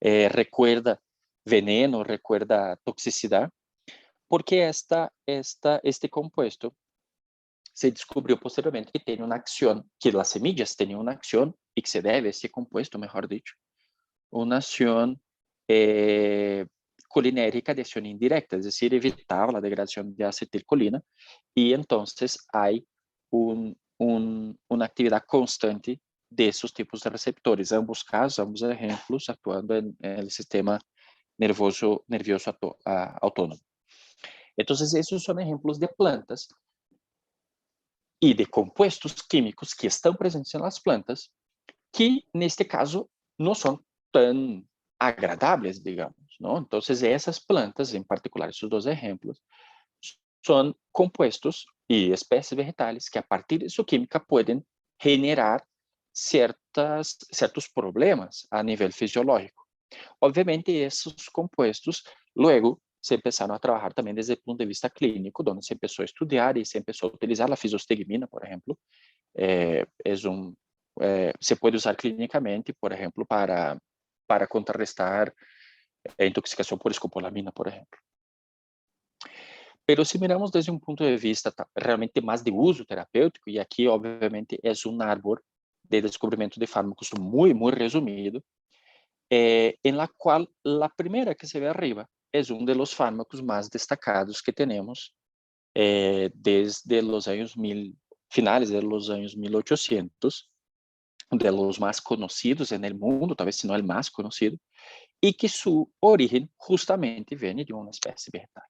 recuerda veneno, recuerda toxicidad, porque este compuesto se descubrió posteriormente que tiene una acción, que las semillas tenían una acción y que se debe a este compuesto, mejor dicho, una acción colinérica de acción indirecta, es decir, evitar la degradación de acetilcolina y entonces hay una actividad constante de esos tipos de receptores, ambos casos, ambos ejemplos, actuando en el sistema nervioso autónomo. Entonces, esos son ejemplos de plantas y de compuestos químicos que están presentes en las plantas, que en este caso no son tan agradables, digamos, ¿no? Entonces, esas plantas, en particular, esos dos ejemplos, son compuestos y especies vegetales que a partir de su química pueden generar ciertos problemas a nivel fisiológico. Obviamente, esses compuestos luego se empezaram a trabalhar também desde o ponto de vista clínico, onde se começou a estudar e se começou a utilizar a fisostigmina, por exemplo. Se pode usar clinicamente, por exemplo, para contrarrestar a intoxicação por escopolamina, por exemplo. Pero se miramos desde um ponto de vista realmente mais de uso terapêutico, e aqui, obviamente, é um árbol de descobrimento de fármacos muito resumido, en la cual la primera que se ve arriba es uno de los fármacos más destacados que tenemos desde los años finales de los años 1800, de los más conocidos en el mundo, tal vez si no el más conocido, y que su origen justamente viene de una especie vegetal.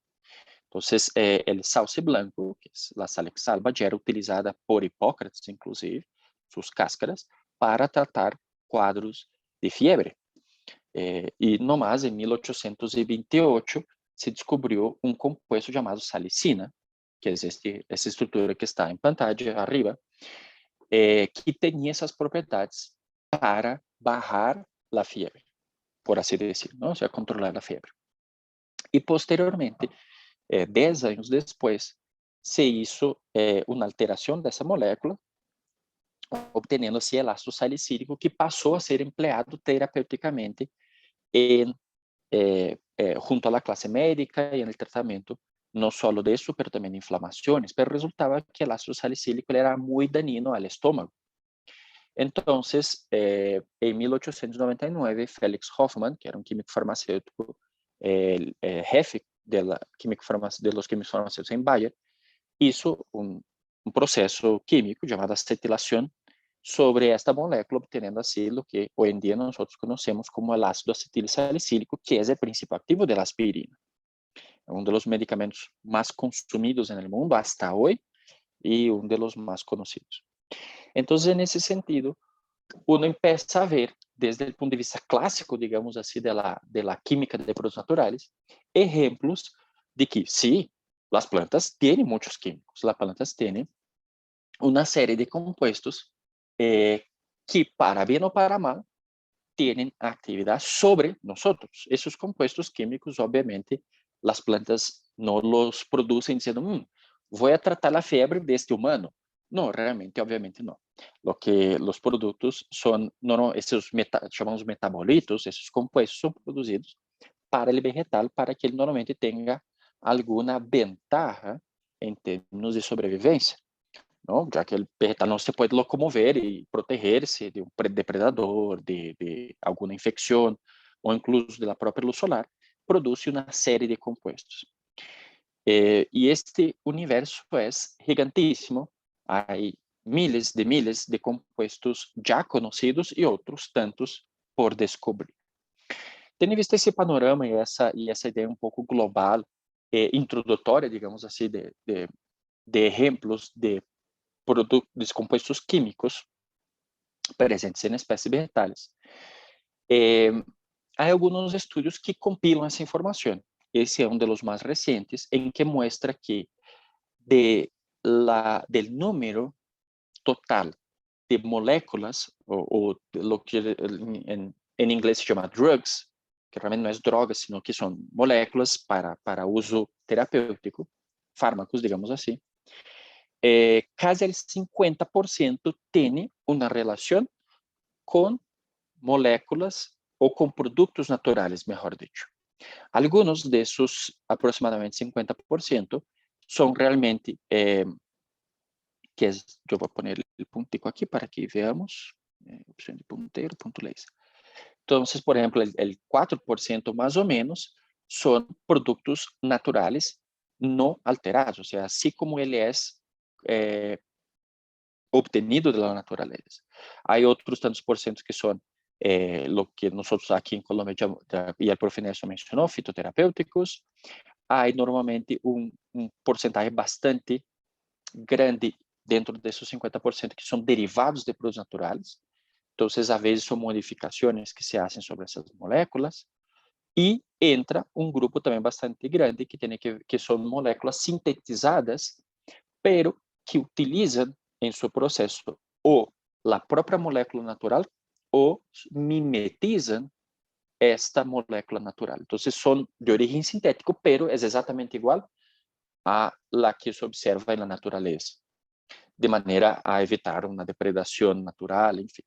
Entonces, el sauce blanco, que es la Salix-alba, ya era utilizada por Hipócrates, inclusive, sus cáscaras, para tratar cuadros de fiebre. E no mais, em 1828, se descobriu um compuesto chamado salicina, que é essa estrutura que está em pantalla arriba, que tinha essas propriedades para barrar a fiebre, por assim dizer, não? Ou seja, controlar a fiebre. E posteriormente, 10 anos depois, se hizo uma alteração dessa molécula, obtendo esse ácido salicílico que passou a ser empleado terapeuticamente junto a la clase médica y en el tratamiento no solo de eso, pero también de inflamaciones, pero resultaba que el ácido salicílico era muy dañino al estómago. Entonces, en 1899, Felix Hoffmann, que era un químico farmacéutico, el jefe de los químicos farmacéuticos en Bayer, hizo un proceso químico llamado acetilación sobre esta molécula, obteniendo así lo que hoy en día nosotros conocemos como el ácido acetilsalicílico, que es el principio activo de la aspirina. Uno de los medicamentos más consumidos en el mundo hasta hoy y uno de los más conocidos. Entonces, en ese sentido, uno empieza a ver, desde el punto de vista clásico, digamos así, de la química de productos naturales, ejemplos de que sí, las plantas tienen muchos químicos, las plantas tienen una serie de compuestos que, para bien o para mal, tienen actividad sobre nosotros. Esos compuestos químicos, obviamente, las plantas no los producen diciendo, voy a tratar la fiebre de este humano. No, realmente, obviamente no. Lo que los productos son, esos llamamos metabolitos, esos compuestos son producidos para el vegetal, para que él normalmente tenga alguna ventaja en términos de sobrevivencia, ¿no? Ya que el vegetal no se puede locomover y protegerse de un depredador, de alguna infección o incluso de la propia luz solar, produce una serie de compuestos. Y este universo es gigantísimo. Hay miles de compuestos ya conocidos y otros tantos por descubrir. Tendo visto esse panorama e essa ideia um pouco global, introdutória, digamos assim, de exemplos de compostos químicos presentes em espécies vegetales, há alguns estudos que compilam essa informação. Esse é um dos mais recentes, em que mostra que del número total de moléculas, ou lo que em inglês se chama drugs, que realmente não é drogas, sino que são moléculas para uso terapêutico, fármacos, digamos assim, casi el 50% tiene una relación con moléculas o con productos naturales, mejor dicho. Algunos de esos, aproximadamente 50%, son realmente, yo voy a poner el puntico aquí para que veamos, opción de puntero, punto laser. Entonces, por ejemplo, el 4% más o menos son productos naturales no alterados, o sea, así como él es obtenido de la naturaleza. Hay otros tantos por cientos que son lo que nosotros aquí en Colombia, y el profe Nelson mencionó, fitoterapêuticos. Hay normalmente un porcentaje bastante grande dentro de esos 50% que son derivados de produtos naturales. Entonces, a veces son modificaciones que se hacen sobre esas moléculas. E entra um grupo também bastante grande que são moléculas sintetizadas, pero que utilizam em seu processo ou a própria molécula natural ou mimetizam esta molécula natural. Então, são de origem sintético, pero é exatamente igual a la que se observa na natureza, de maneira a evitar uma depredação natural, enfim.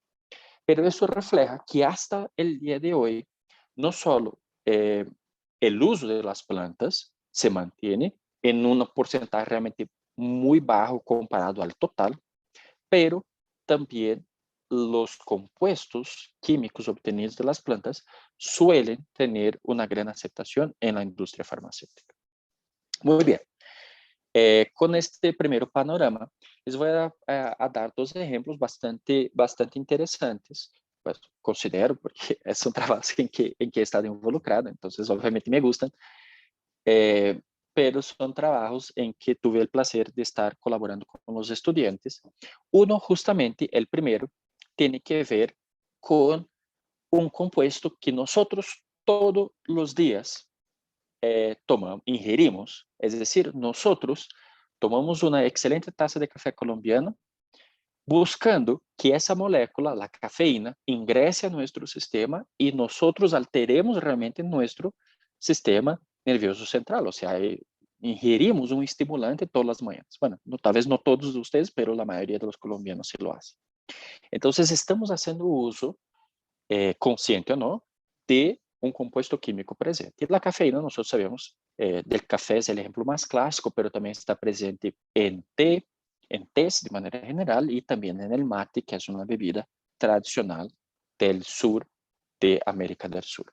Pero isso refleja que hasta el día de hoy, no solo el uso de las plantas se mantiene en un porcentaje realmente muy bajo comparado al total, pero también los compuestos químicos obtenidos de las plantas suelen tener una gran aceptación en la industria farmacéutica. Muy bien. Com este primeiro panorama, les vou a dar dois exemplos bastante interessantes, pues, considero, porque são trabalhos em que he estado involucrado, então, obviamente, me gustam, pero são trabalhos em que tuve o prazer de estar colaborando com os estudantes. Uno, justamente, el primeiro, tem que ver com um compuesto que nós todos os dias ingerimos, es decir, nosotros tomamos una excelente taza de café colombiano buscando que esa molécula, la cafeína, ingrese a nuestro sistema y nosotros alteremos realmente nuestro sistema nervioso central, o sea, ingerimos un estimulante todas las mañanas. Bueno, tal vez no todos ustedes, pero la mayoría de los colombianos sí lo hacen. Entonces, estamos haciendo uso, consciente o no, de um composto químico presente. E a cafeína, nós sabemos, del café é o exemplo mais clássico, mas também está presente em tés de maneira geral e também no mate, que é uma bebida tradicional do sur de América do Sul.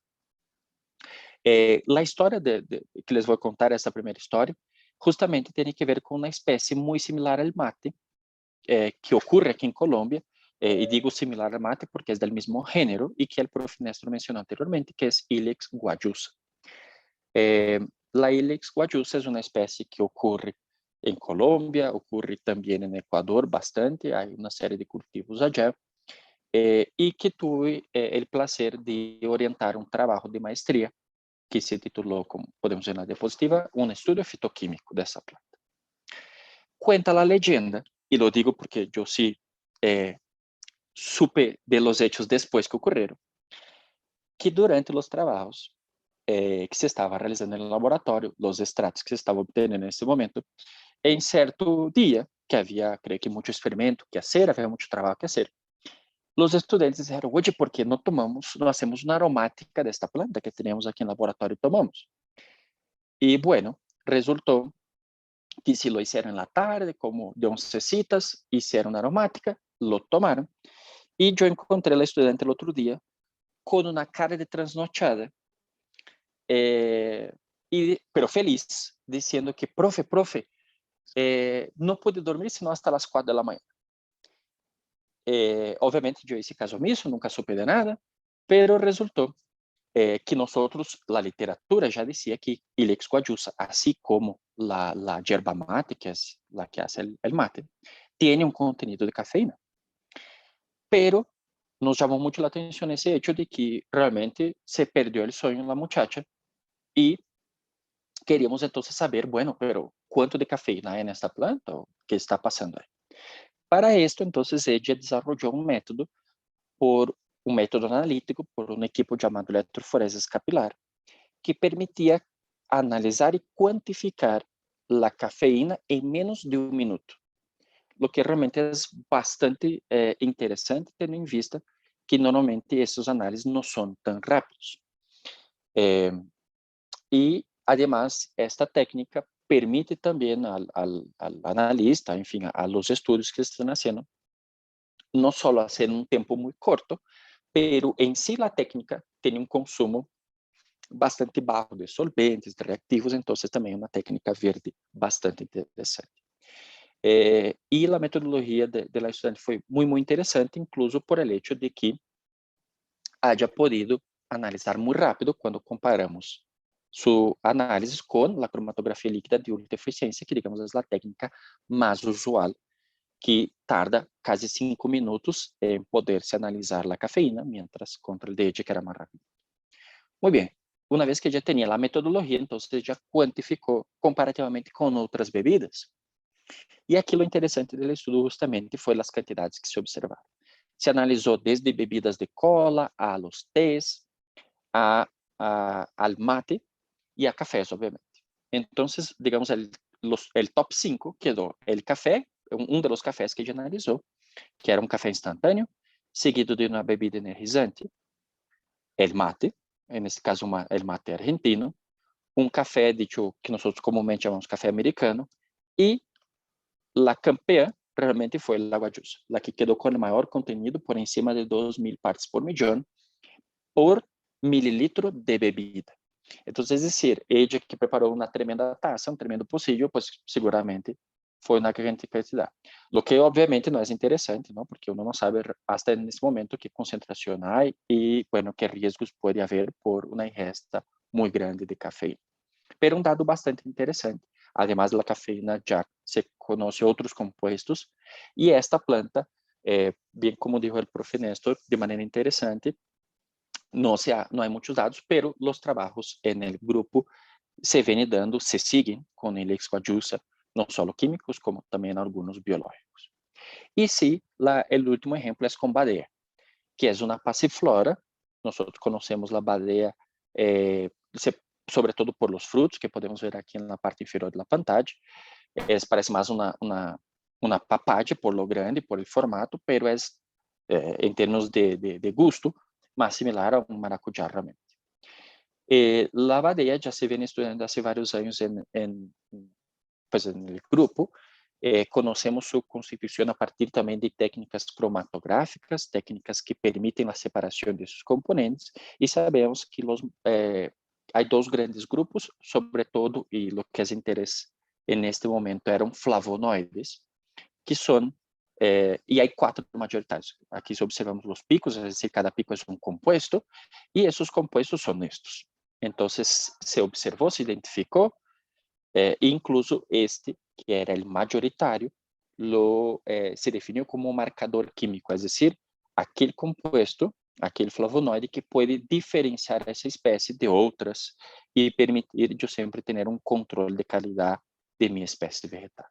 A história que les vou contar, essa primeira história, justamente tem que ver com uma espécie muito similar ao mate, que ocorre aqui em Colômbia, y digo similar al mate porque es del mismo género y que el profe Néstor mencionó anteriormente, que es Ilex guayusa. La Ilex guayusa es una especie que ocurre en Colombia, ocurre también en Ecuador bastante, hay una serie de cultivos allá, y que tuve el placer de orientar un trabajo de maestría que se tituló, como podemos ver na diapositiva, un estudio fitoquímico de esa planta. Cuenta la leyenda, y lo digo porque yo sí supe de los hechos después que ocurrieron, que durante los trabajos que se estaba realizando en el laboratorio, los extractos que se estaba obteniendo en ese momento, en cierto día, que había, creo que mucho experimento que hacer, había mucho trabajo que hacer, los estudiantes dijeron, oye, ¿por qué no hacemos una aromática de esta planta que teníamos aquí en el laboratorio y tomamos? Y bueno, resultó que si lo hicieron en la tarde, como de oncecitas, hicieron aromática, lo tomaron, y yo encontré a la estudiante el otro día con una cara de trasnochada, pero feliz, diciendo que, profe, no pude dormir sino hasta las 4 de la mañana. Obviamente yo hice caso omiso, nunca supe de nada, pero resultó que nosotros, la literatura ya decía que Ilex guayusa, así como la yerba mate, que es la que hace el mate, tiene un contenido de cafeína. Pero nos llamó mucho la atención ese hecho de que realmente se perdió el sueño en la muchacha y queríamos entonces saber, bueno, pero ¿cuánto de cafeína hay en esta planta? ¿O qué está pasando ahí? Para esto, entonces, ella desarrolló un método analítico por un equipo llamado electroforesis capilar, que permitía analizar y cuantificar la cafeína en menos de un minuto, lo que realmente es bastante interesante teniendo en vista que normalmente estos análisis no son tan rápidos. Y además, esta técnica permite también al analista, en fin, a los estudios que están haciendo, no solo hacer un tiempo muy corto, pero en sí la técnica tiene un consumo bastante bajo de solventes, de reactivos, entonces también una técnica verde bastante interesante. Y la metodología de la estudiante fue muy, muy interesante, incluso por el hecho de que haya podido analizar muy rápido cuando comparamos su análisis con la cromatografía líquida de ultra eficiencia, que digamos es la técnica más usual, que tarda casi 5 minutos en poderse analizar la cafeína, mientras contra el DH que era más rápido. Muy bien, una vez que ya tenía la metodología, entonces ya cuantificó comparativamente con otras bebidas. E aqui o interessante do estudo justamente foi as quantidades que se observaram. Se analisou desde bebidas de cola a los tés, al mate e a cafés, obviamente. Então, digamos, el top 5 quedou el café, um dos cafés que ele analisou, que era um café instantâneo, seguido de uma bebida energizante, el mate, nesse caso el mate argentino, um café dicho que nós comumente chamamos café americano, e la campeã realmente foi a Aguajusa, la que quedou com o maior contenido por encima de 2.000 partes por millón por mililitro de bebida. Então, é decir, ella que preparou uma tremenda taça, um tremendo pocillo, pues seguramente foi uma grande quantidade. Lo que obviamente não é interessante, ¿no? Porque uno não sabe hasta nesse momento que concentração há e, bueno, que riscos pode haver por uma ingesta muito grande de cafeína. Pero um dado bastante interessante. Además de la cafeína, ya se conoce otros compuestos y esta planta, bien como dijo el profe Néstor, de manera interesante, no hay muchos datos, pero los trabajos en el grupo se vienen dando, se siguen con el Exquajusa, no solo químicos, como también algunos biológicos. Y sí, el último ejemplo es con badea, que es una pasiflora. Nosotros conocemos la badea, sobre todo por los frutos, que podemos ver aquí en la parte inferior de la pantalla. Parece más una papaya por lo grande, por el formato, pero es, en términos de gusto, más similar a un maracuyá realmente. La badea ya se viene estudiando hace varios años en el grupo. Conocemos su constitución a partir también de técnicas cromatográficas, técnicas que permiten la separación de sus componentes, y sabemos que hay dos grandes grupos, sobre todo, y lo que es interés en este momento eran flavonoides, que son, y hay 4 mayoritarios. Aquí observamos los picos, es decir, cada pico es un compuesto, y esos compuestos son estos. Entonces, se observó, se identificó, incluso este, que era el mayoritario, se definió como un marcador químico, es decir, aquel compuesto, aquele flavonoide que pode diferenciar essa espécie de outras e permitir eu sempre ter um controle de qualidade de minha espécie vegetal.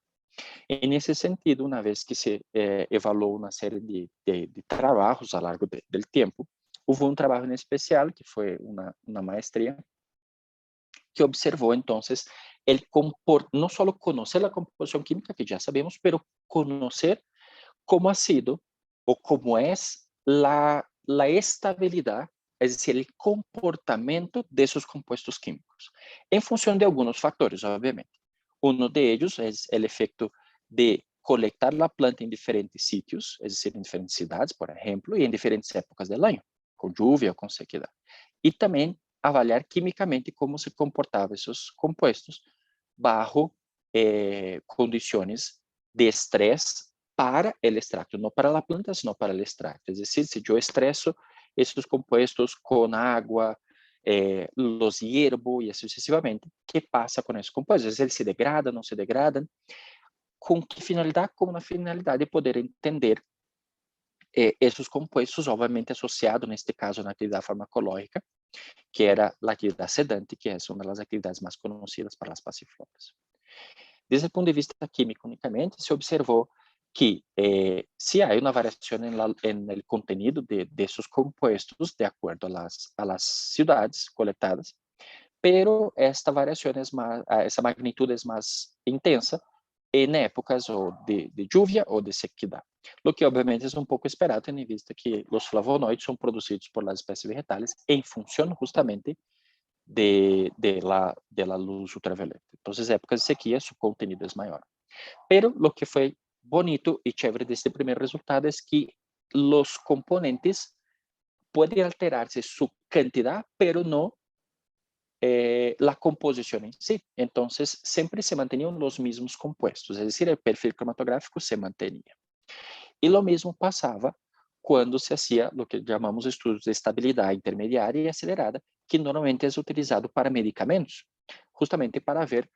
E nesse sentido, uma vez que se evaluou uma série de trabalhos ao longo do tempo, houve um trabalho em especial, que foi uma maestria, que observou, então, não só conhecer a composição química, que já sabemos, mas conhecer como ha sido ou como é la estabilidad, es decir, el comportamiento de esos compuestos químicos, en función de algunos factores, obviamente. Uno de ellos es el efecto de colectar la planta en diferentes sitios, es decir, en diferentes ciudades, por ejemplo, y en diferentes épocas del año, con lluvia o con sequedad. Y también avaliar químicamente cómo se comportaban esos compuestos bajo condiciones de estrés para el extracto, no para la planta, sino para el extracto. Es decir, si yo estreso estos compuestos con agua, los hiervo y así sucesivamente, ¿qué pasa con esos compuestos? Es decir, ¿se degradan, no se degradan? ¿Con qué finalidad? Con una finalidad de poder entender esos compuestos, obviamente asociados, neste caso, na atividade farmacológica, que era a atividade sedante, que é uma das atividades mais conhecidas para as passifloras. Desde o ponto de vista químico, unicamente, se observou que se há uma variação no contenido de esses compostos de acordo a las cidades coletadas, pero esta variação essa magnitude é mais intensa em épocas ou de lluvia ou de sequidade, o que obviamente é um pouco esperado, tendo em vista que os flavonoides são produzidos por las espécies vegetales em função justamente de la luz ultravioleta. Entonces, épocas de sequía, su contenido es mayor. Pero lo que fue bonito y chévere de este primer resultado es que los componentes pueden alterarse su cantidad, pero no la composición en sí. Entonces, siempre se mantenían los mismos compuestos, es decir, el perfil cromatográfico se mantenía. Y lo mismo pasaba cuando se hacía lo que llamamos estudios de estabilidad intermediária y acelerada, que normalmente es utilizado para medicamentos, justamente para ver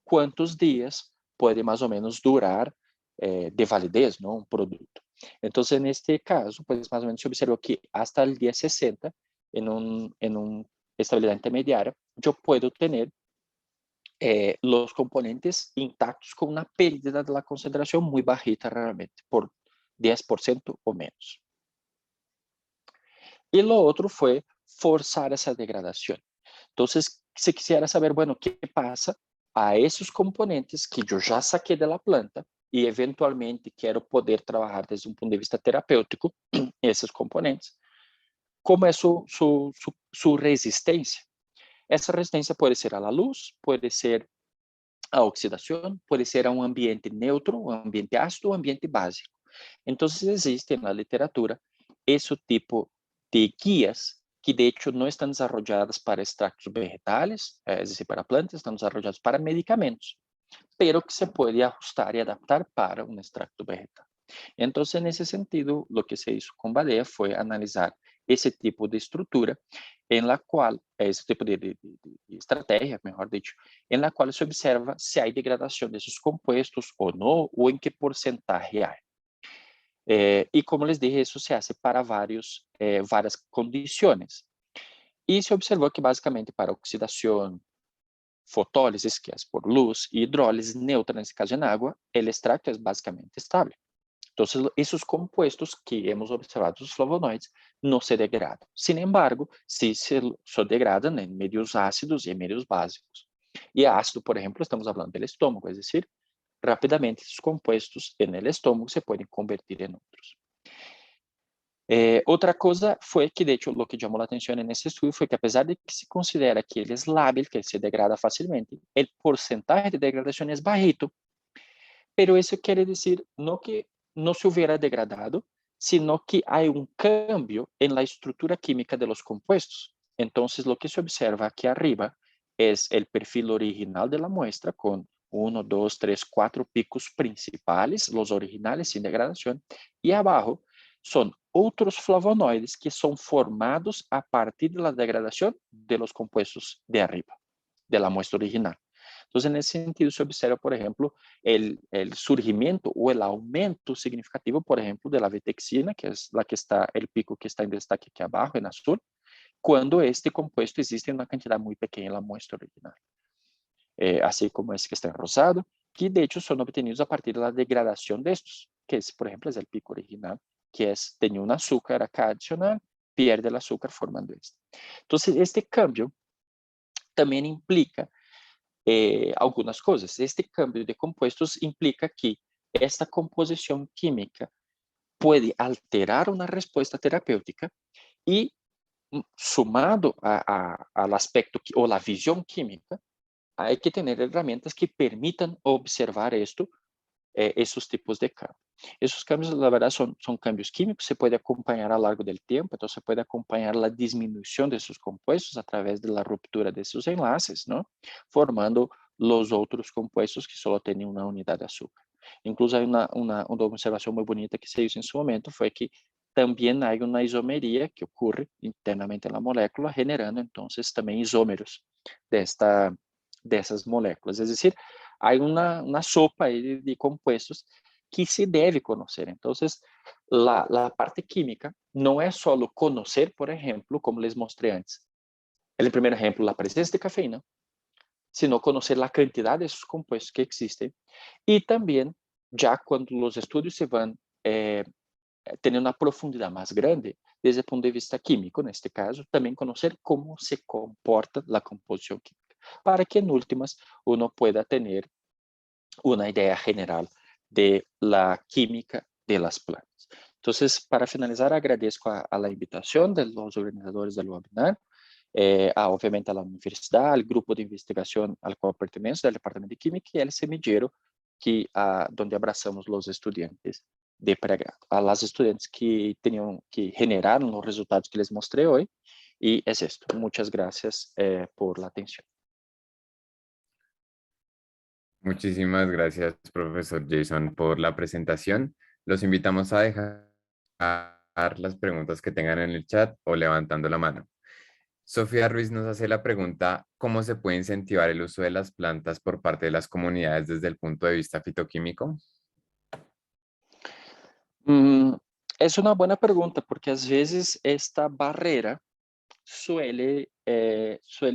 cuántos días puede más o menos durar de validez, ¿no? Un producto. Entonces, en este caso, pues más o menos se observó que hasta el día 60, en un estabilidad intermediária, yo puedo tener los componentes intactos con una pérdida de la concentración muy bajita realmente, por 10% o menos. Y lo otro fue forzar esa degradación. Entonces, se quisiera saber, bueno, ¿qué pasa a esos componentes que yo ya saqué de la planta y eventualmente quiero poder trabajar desde un punto de vista terapéutico, esos componentes? ¿Cómo es su resistencia? Essa resistência pode ser à luz, pode ser à oxidação, pode ser a um ambiente neutro, um ambiente ácido, um ambiente básico. Então, existe na literatura esse tipo de guias que, de hecho, não estão desenvolvidas para extractos vegetais, es decir, para plantas, estão desenvolvidas para medicamentos, pero que se pode ajustar e adaptar para um extracto vegetal. Então, nesse sentido, o que se hizo com Badea foi analisar esse tipo de estrutura em la qual, esse tipo de estratégia, melhor dicho, em la qual se observa se há degradação desses compostos ou não, ou em que porcentagem há. E como les dije, isso se hace para várias condições. E se observou que, basicamente, para oxidação, fotólise, que é por luz, e hidrólise neutra, nesse caso em água, o extracto é basicamente estável. Então, esses compostos que hemos observado, os flavonoides, não se degradam. Sin embargo, sí se degradam em meios ácidos e em meios básicos. E ácido, por exemplo, estamos falando do estômago, es decir, rapidamente esses compostos no estômago se podem convertir em outros. Outra coisa foi que, de hecho, o que chamou a atenção nesse estudo foi que, apesar de que se considera que ele é lábil, que se degrada facilmente, o porcentaje de degradação é bajito, pero isso quer dizer não que no se hubiera degradado, sino que hay un cambio en la estructura química de los compuestos. Entonces, lo que se observa aquí arriba es el perfil original de la muestra con 1, 2, 3, 4 picos principales, los originales sin degradación, y abajo son otros flavonoides que son formados a partir de la degradación de los compuestos de arriba, de la muestra original. Entonces, en ese sentido, se observa, por ejemplo, el surgimiento o el aumento significativo, por ejemplo, de la vitexina, que es la que está, el pico que está en destaque aquí abajo, en azul, cuando este compuesto existe en una cantidad muy pequeña en la muestra original. Así como este que está en rosado, que de hecho son obtenidos a partir de la degradación de estos, que es, por ejemplo, es el pico original, que es, tenía un azúcar acá adicional, pierde el azúcar formando este. Entonces, este cambio también implica algumas coisas. Este cambio de compostos implica que esta composição química pode alterar uma resposta terapêutica e, sumado ao aspecto ou à visão química, há que ter ferramentas que permitam observar esses tipos de cambios. Esses cambios, na verdade, são cambios químicos, se pode acompanhar ao longo do tempo, então se pode acompanhar a diminuição desses compostos através da ruptura desses enlaces, não? Formando os outros compostos que só têm uma unidade de açúcar. Incluso, uma observação muito bonita que se fez em seu momento foi que também há uma isomeria que ocorre internamente na molécula, generando, então, também isômeros dessas moléculas. É decir, há uma sopa aí de compostos que se deve conhecer. Então, a parte química não é só conhecer, por exemplo, como les mostrei antes. El primeiro exemplo, a presença de cafeína, sino conhecer a quantidade desses compostos que existem e também, já quando os estudos se vão tendo uma profundidade mais grande, desde o ponto de vista químico, neste caso, também conhecer como se comporta a composição química, para que, en últimas, uno pueda tener una idea general de la química de las plantas. Entonces, para finalizar, agradezco a la invitación de los organizadores del webinar, obviamente a la universidad, al grupo de investigación al cual pertenezco, del Departamento de Química, y al semillero, donde abrazamos los estudiantes de pregrado. A las estudiantes que generaron los resultados que les mostré hoy, Y es esto. Muchas gracias por la atención. Muchísimas gracias, profesor Jason, por la presentación. Los invitamos a dejar las preguntas que tengan en el chat o levantando la mano. Sofía Ruiz nos hace la pregunta, ¿cómo se puede incentivar el uso de las plantas por parte de las comunidades desde el punto de vista fitoquímico? Mm, es una buena pregunta porque a veces esta barrera suele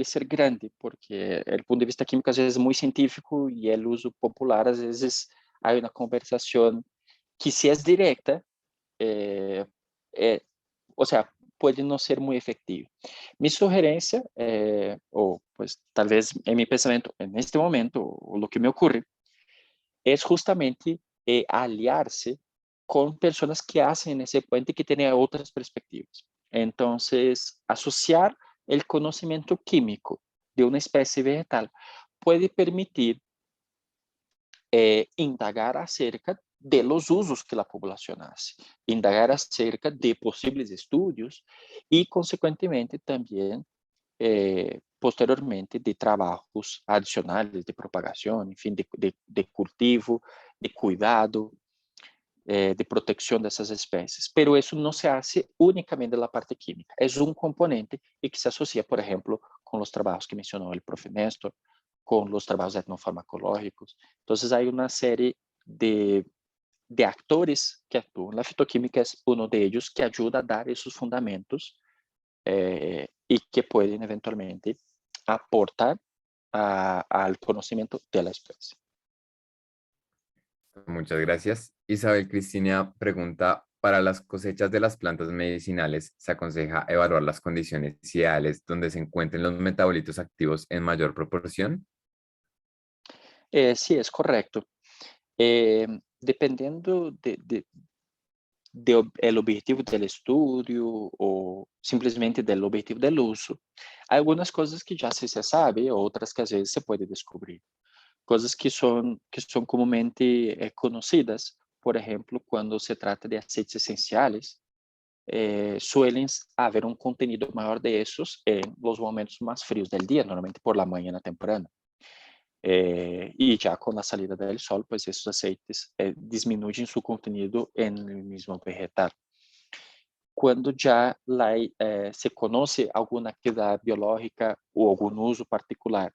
ser grande, porque el punto de vista químico a veces es muy científico y el uso popular a veces hay una conversación que si es directa, eh, eh, o sea, puede no ser muy efectiva. Mi sugerencia, o pues tal vez en mi pensamiento en este momento, o lo que me ocurre, es justamente aliarse con personas que hacen ese puente y que tienen otras perspectivas. Entonces, asociar el conocimiento químico de una especie vegetal puede permitir indagar acerca de los usos que la población hace, indagar acerca de posibles estudios y, consecuentemente, también posteriormente de trabajos adicionales de propagación, en fin, de cultivo, de cuidado, de protección de esas especies. Pero eso no se hace únicamente de la parte química, es un componente y que se asocia, por ejemplo, con los trabajos que mencionó el profe Néstor, con los trabajos etnofarmacológicos. Entonces hay una serie de actores que actúan. La fitoquímica es uno de ellos que ayuda a dar esos fundamentos y que pueden eventualmente aportar al conocimiento de la especie. Muchas gracias. Isabel Cristina pregunta, para las cosechas de las plantas medicinales, ¿se aconseja evaluar las condiciones ideales donde se encuentren los metabolitos activos en mayor proporción? Sí, es correcto. Dependiendo el objetivo del estudio o simplesmente del objetivo del uso, hay algunas cosas que ya se sabe, otras que a veces se puede descubrir. Cosas que son comúnmente conocidas, por ejemplo, cuando se trata de aceites esenciales, suelen haber un contenido mayor de esos en los momentos más fríos del día, normalmente por la mañana temprana. Y ya con la salida del sol, pues esos aceites disminuyen su contenido en el mismo vegetal. Cuando ya se conoce alguna actividad biológica o algún uso particular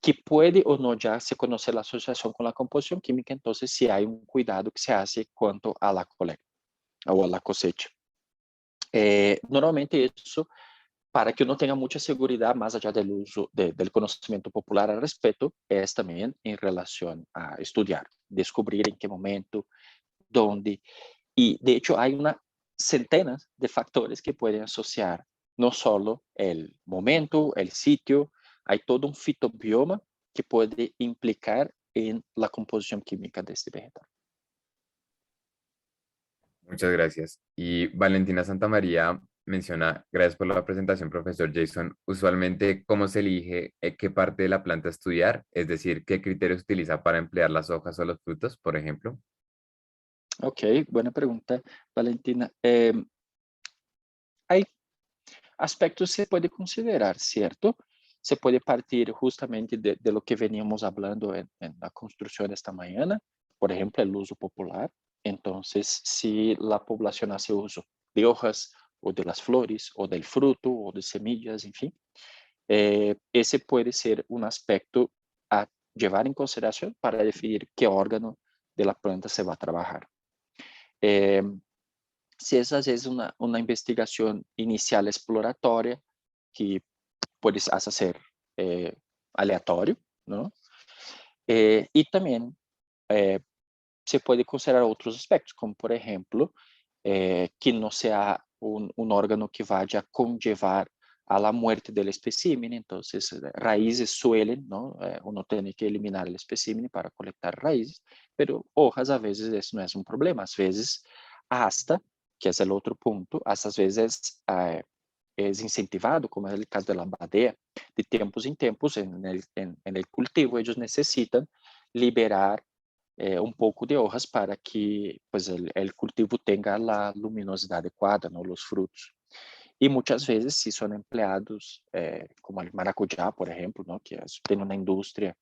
que puede o no ya se conocer la asociación con la composición química, entonces sí hay un cuidado que se hace cuanto a la colecta o a la cosecha. Normalmente eso, para que uno tenga mucha seguridad más allá del uso del conocimiento popular al respecto, es también en relación a estudiar, descubrir en qué momento, dónde. Y de hecho hay una centenas de factores que pueden asociar no solo el momento, el sitio, hay todo un fitobioma que puede implicar en la composición química de este vegetal. Muchas gracias. Y Valentina Santamaría menciona, gracias por la presentación, profesor Jason. Usualmente, ¿cómo se elige qué parte de la planta estudiar? Es decir, ¿qué criterios utiliza para emplear las hojas o los frutos, por ejemplo? Ok, buena pregunta, Valentina. Hay aspectos que se puede considerar, ¿cierto? Se puede partir justamente de lo que veníamos hablando en la construcción esta mañana, por ejemplo, el uso popular. Entonces, si la población hace uso de hojas o de las flores o del fruto o de semillas, en fin, ese puede ser un aspecto a llevar en consideración para definir qué órgano de la planta se va a trabajar. Eh, si es às vezes una investigación inicial exploratoria, que pode hasta ser aleatório, ¿no? Y también se puede considerar otros aspectos, como por ejemplo, que no sea un órgano que vaya a conllevar a la muerte del espécimen, entonces raíces suelen, ¿no? Uno tiene que eliminar el espécimen para colectar raíces, pero hojas a veces eso no es un problema, a veces hasta, que es el otro punto, hasta a veces es incentivado, como es el caso de la badea, de tiempos en tiempos en el cultivo ellos necesitan liberar un poco de hojas para que pues, el cultivo tenga la luminosidad adecuada, ¿no? Los frutos. Y muchas veces sí son empleados, como el maracuyá, por ejemplo, ¿no? Que tiene una industria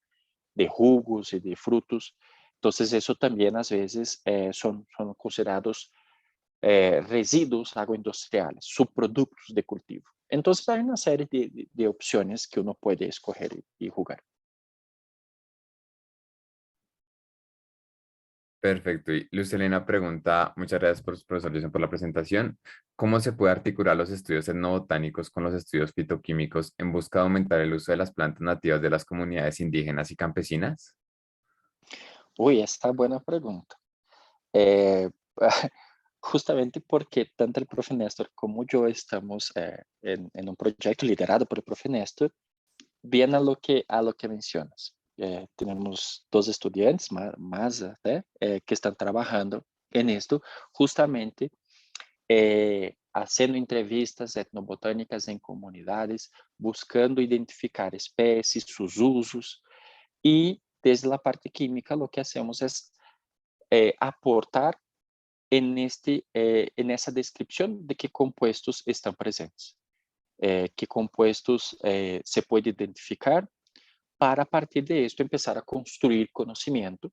de jugos y de frutos. Entonces, eso también a veces son considerados residuos agroindustriales, subproductos de cultivo. Entonces, hay una serie de opciones que uno puede escoger y jugar. Perfecto. Y Luz Helena pregunta, muchas gracias profesor Jason, por la presentación. ¿Cómo se puede articular los estudios etnobotánicos con los estudios fitoquímicos en busca de aumentar el uso de las plantas nativas de las comunidades indígenas y campesinas? Uy, esta buena pregunta. Eh, justamente porque tanto el profe Néstor como yo estamos en un proyecto liderado por el profe Néstor, bien a lo que mencionas. Tenemos dos estudiantes más que están trabajando en esto, justamente haciendo entrevistas etnobotánicas en comunidades, buscando identificar especies, sus usos, y desde la parte química lo que hacemos es aportar en esa descripción de qué compuestos están presentes, qué compuestos se puede identificar, para a partir de esto empezar a construir conocimiento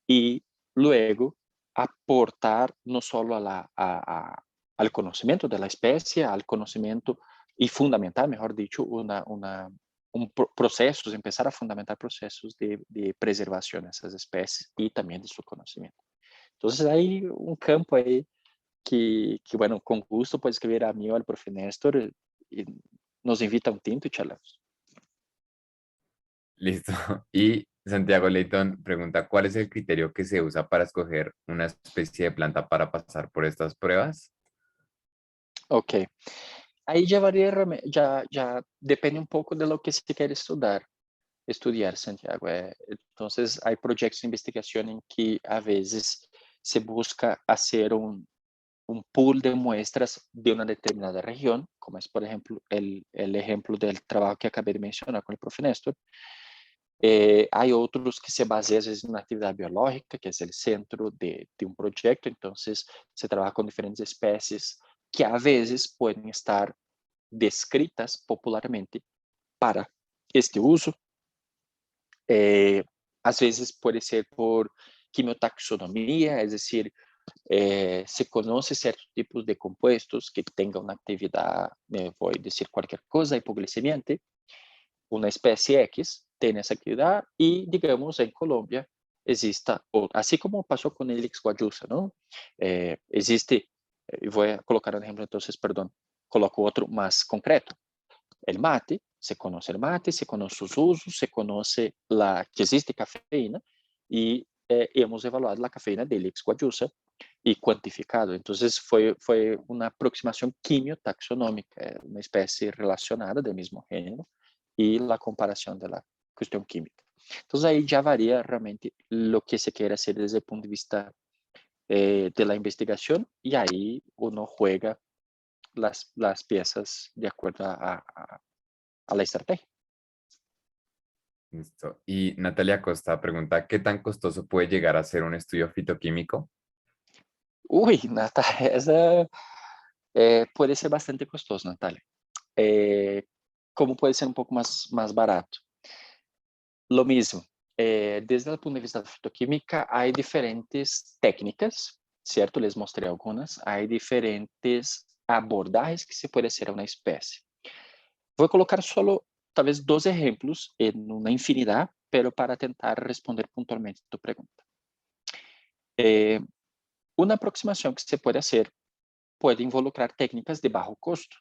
y luego aportar no solo al conocimiento de la especie, al conocimiento y fundamentar, mejor dicho, procesos, empezar a fundamentar procesos de preservación de esas especies y también de su conocimiento. Entonces hay un campo ahí bueno, con gusto puede escribir a mí o al profe Néstor y nos invita a un tinto y charlamos. Listo. Y Santiago Leighton pregunta, ¿cuál es el criterio que se usa para escoger una especie de planta para pasar por estas pruebas? Ok. Ahí ya varía, ya depende un poco de lo que se quiere estudiar, Santiago. Entonces, hay proyectos de investigación en que a veces se busca hacer un pool de muestras de una determinada región, como es, por ejemplo, el ejemplo del trabajo que acabé de mencionar con el profe Néstor. Hay otros que se basean en una actividad biológica, que es el centro de un proyecto. Entonces, se trabaja con diferentes especies que a veces pueden estar descritas popularmente para este uso. Às vezes pode ser por quimiotaxonomia, es decir, se conoce certos tipos de compuestos que tengan una actividad, voy a decir cualquier cosa, hipoglicemiante. Una especie X tem essa atividade e, digamos, em Colômbia exista, assim como passou com Helix guajusa, não? Existe, vou colocar um exemplo, então, perdão, coloco outro mais concreto. El mate, se conoce el mate, se conoce sus usos, se conoce que existe cafeína y hemos evaluado la cafeína de Helix guajusa y cuantificado. Entonces fue una aproximación quimiotaxonómica, una especie relacionada del mismo género y la comparación de la cuestión química. Entonces ahí ya varía realmente lo que se quiere hacer desde el punto de vista de la investigación y ahí uno juega las piezas de acuerdo a la estrategia. Listo. Y Natalia Costa pregunta, ¿qué tan costoso puede llegar a ser un estudio fitoquímico? Uy, Natalia, esa puede ser bastante costoso, Natalia. ¿Cómo puede ser un poco más barato? Lo mismo, desde el punto de vista de fitoquímica hay diferentes técnicas, ¿cierto? Les mostré algunas. Hay diferentes abordajes que se puede hacer a una especie. Voy a colocar solo tal vez dos ejemplos en una infinidad, pero para tentar responder puntualmente tu pregunta. Una aproximación que se puede hacer puede involucrar técnicas de bajo costo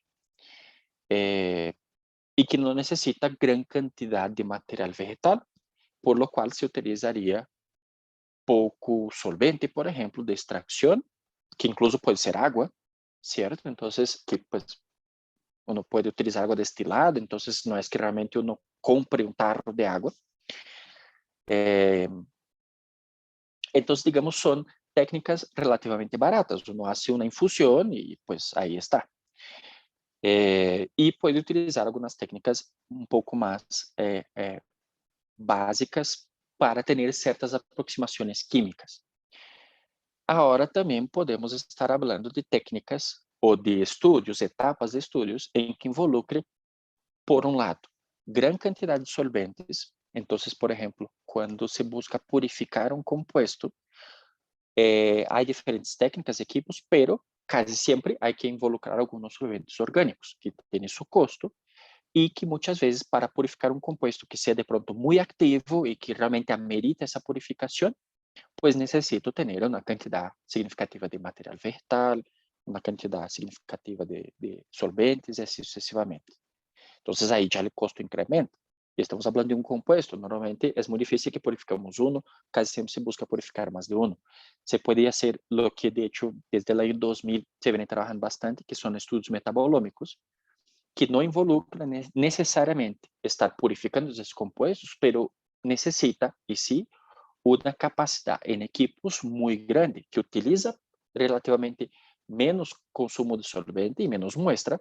y que no necesita gran cantidad de material vegetal, por lo cual se utilizaría poco solvente, por ejemplo, de extracción, que incluso puede ser agua, ¿cierto? Entonces, que pues uno puede utilizar agua destilada, entonces no es que realmente uno compre un tarro de agua. Entonces, digamos, son técnicas relativamente baratas. Uno hace una infusión y pues ahí está. Y puede utilizar algunas técnicas un poco más básicas para tener ciertas aproximaciones químicas. Ahora también podemos estar hablando de técnicas o de estudios, etapas de estudios, en que involucre, por un lado, gran cantidad de solventes. Entonces, por ejemplo, cuando se busca purificar un compuesto, hay diferentes técnicas, equipos, pero casi siempre hay que involucrar algunos solventes orgánicos, que tienen su costo, y que muchas veces para purificar un compuesto que sea de pronto muy activo y que realmente amerita esa purificación, pues necesito tener una cantidad significativa de material vegetal, una cantidad significativa de solventes y así sucesivamente. Entonces ahí ya el costo incrementa. Y estamos hablando de un compuesto. Normalmente es muy difícil que purificamos uno, casi siempre se busca purificar más de uno. Se puede hacer lo que de hecho desde el año 2000 se viene trabajando bastante, que son estudios metabolómicos, que no involucran necesariamente estar purificando esos compuestos, pero necesita, y sí, una capacidad en equipos muy grande, que utiliza relativamente menos consumo de solvente y menos muestra,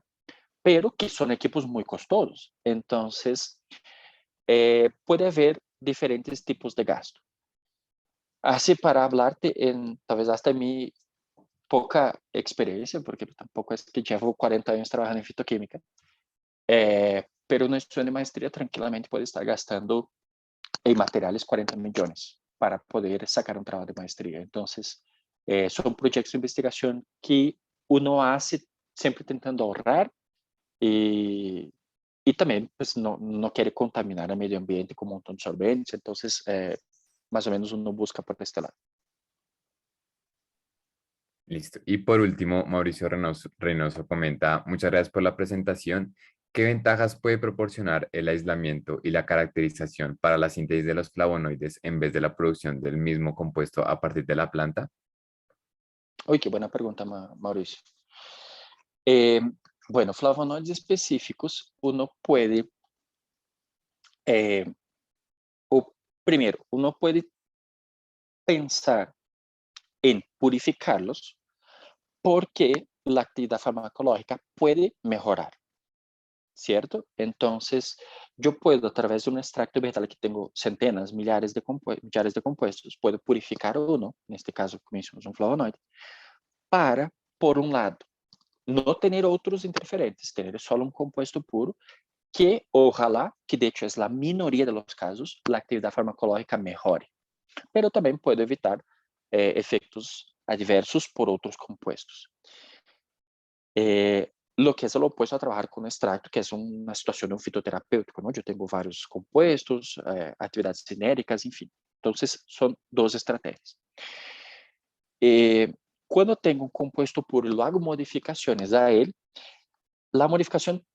pero que son equipos muy costosos. Entonces, puede haber diferentes tipos de gasto. Así para hablarte, talvez hasta mi poca experiencia, porque tampoco es que llevo 40 años trabajando en fitoquímica, pero una estudiante de maestría tranquilamente puede estar gastando en materiales 40 millones para poder sacar un trabajo de maestría. Entonces, son proyectos de investigación que uno hace siempre tentando ahorrar y también pues no quiere contaminar el medio ambiente con un montón de solventes. Entonces, más o menos uno busca por este lado. Listo. Y por último, Mauricio Reynoso comenta, muchas gracias por la presentación. ¿Qué ventajas puede proporcionar el aislamiento y la caracterización para la síntesis de los flavonoides en vez de la producción del mismo compuesto a partir de la planta? Uy, qué buena pregunta, Mauricio. Eh, bueno, flavonoides específicos, uno puede, o primero, uno puede pensar en purificarlos porque la actividad farmacológica puede mejorar, ¿cierto? Entonces, yo puedo, a través de un extracto vegetal que tengo centenas, millares de compuestos, puedo purificar uno, en este caso, como mencionamos, un flavonoide, para, por un lado, no tener otros interferentes, tener solo un compuesto puro que, ojalá, que de hecho es la minoría de los casos, la actividad farmacológica mejore. Pero también puedo evitar efectos adversos por otros compuestos. Lo que es lo opuesto a trabajar con extracto, que es una situación de un fitoterapéutico, ¿no? Yo tengo varios compuestos, actividades genéricas, enfim. Entonces, son dos estrategias. Cuando tengo un compuesto puro y lo hago modificaciones a él, la modificación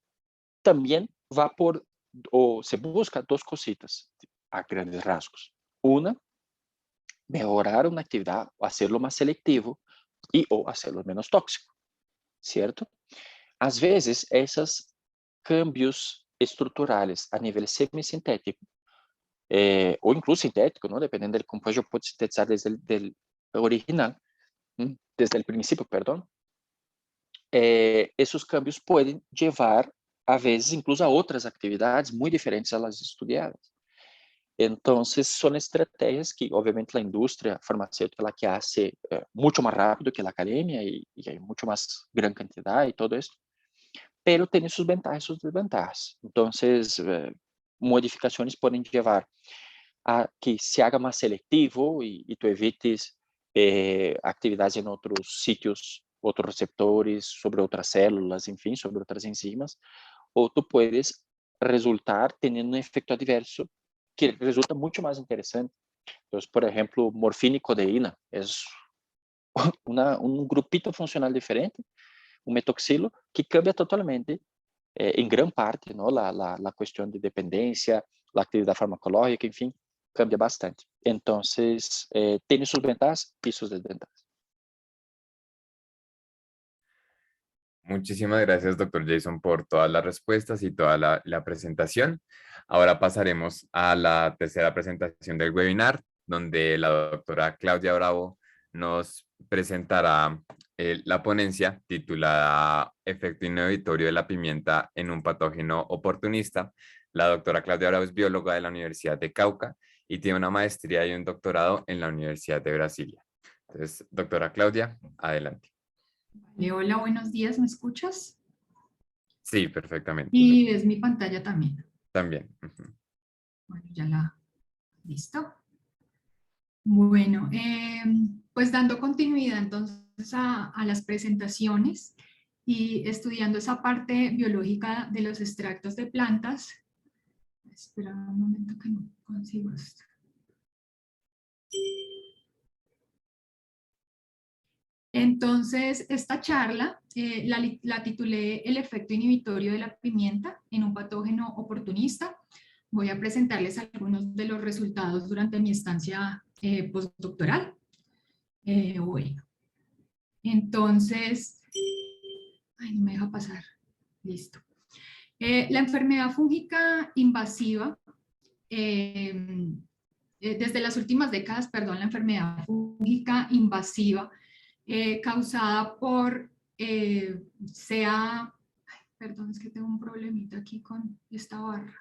también va por, o se busca dos cositas a grandes rasgos. Una, mejorar una actividad, hacerlo más selectivo y o hacerlo menos tóxico, ¿cierto? Às vezes, esses cambios estruturais a nível semissintético, ou incluso sintético, ¿no? Dependendo del compuesto, yo puedo sintetizar desde el del original, desde el principio, perdón. Esses cambios podem levar, a vezes, incluso a outras atividades muito diferentes a las estudiadas. Entonces, son estrategias que, obviamente, la industria farmacéutica la que hace mucho más rápido que la academia y hay mucho más gran cantidad y todo esto, pero tiene sus ventajas y sus desventajas. Entonces, modificaciones pueden llevar a que se haga más selectivo y tú evites actividades en otros sitios, otros receptores, sobre otras células, en fin, sobre otras enzimas, o tú puedes resultar teniendo un efecto adverso que resulta mucho más interesante. Entonces, por ejemplo, morfina y codeína es un grupito funcional diferente, un metoxilo, que cambia totalmente, en gran parte, ¿no? La cuestión de dependencia, la actividad farmacológica, en fin, cambia bastante. Entonces, tiene sus ventajas y sus desventajas. Muchísimas gracias, doctor Jason, por todas las respuestas y toda la presentación. Ahora pasaremos a la tercera presentación del webinar, donde la doctora Claudia Bravo nos presentará la ponencia titulada Efecto inhibitorio de la pimienta en un patógeno oportunista. La doctora Claudia Bravo es bióloga de la Universidad de Cauca y tiene una maestría y un doctorado en la Universidad de Brasilia. Entonces, doctora Claudia, adelante. Hola, buenos días, ¿me escuchas? Sí, perfectamente. Y ves mi pantalla también. También. Ujú. Bueno, listo. Bueno, pues dando continuidad entonces a las presentaciones y estudiando esa parte biológica de los extractos de plantas. Espera un momento que no consigo esto. Entonces, esta charla la titulé El efecto inhibitorio de la pimienta en un patógeno oportunista. Voy a presentarles algunos de los resultados durante mi estancia postdoctoral. Bueno, entonces, ay, no me deja pasar. Listo. La enfermedad fúngica invasiva, desde las últimas décadas, perdón, la enfermedad fúngica invasiva causada por, perdón, es que tengo un problemita aquí con esta barra.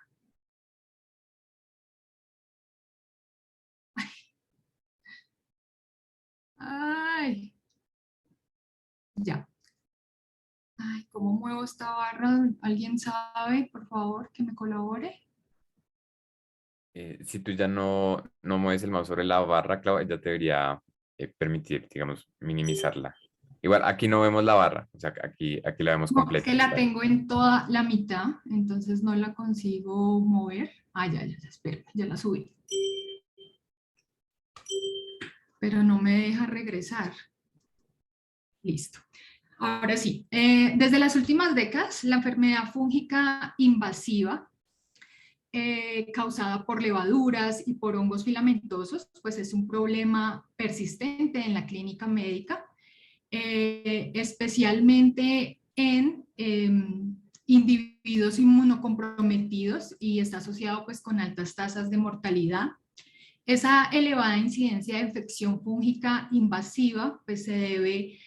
Ay, ya. Ay, ¿cómo muevo esta barra? ¿Alguien sabe, por favor, que me colabore? Si tú ya no mueves el mouse sobre la barra, Clau, ya te debería permitir, digamos, minimizarla. Igual, aquí no vemos la barra, o sea, aquí la vemos No, es completa. que la Está bien. tengo en toda la mitad, entonces no la consigo mover. Ah, ya, espera, ya la subí. Pero no me deja regresar. Listo. Ahora sí, desde las últimas décadas, la enfermedad fúngica invasiva causada por levaduras y por hongos filamentosos, pues es un problema persistente en la clínica médica, especialmente en individuos inmunocomprometidos y está asociado pues con altas tasas de mortalidad. Esa elevada incidencia de infección fúngica invasiva pues se debe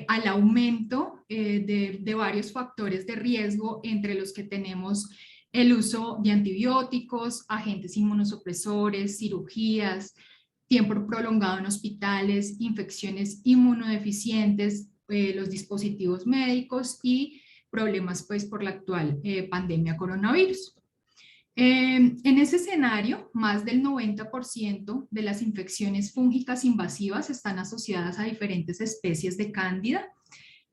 al aumento de varios factores de riesgo, entre los que tenemos el uso de antibióticos, agentes inmunosupresores, cirugías, tiempo prolongado en hospitales, infecciones inmunodeficientes, los dispositivos médicos y problemas pues por la actual pandemia coronavirus. En ese escenario, más del 90% de las infecciones fúngicas invasivas están asociadas a diferentes especies de cándida,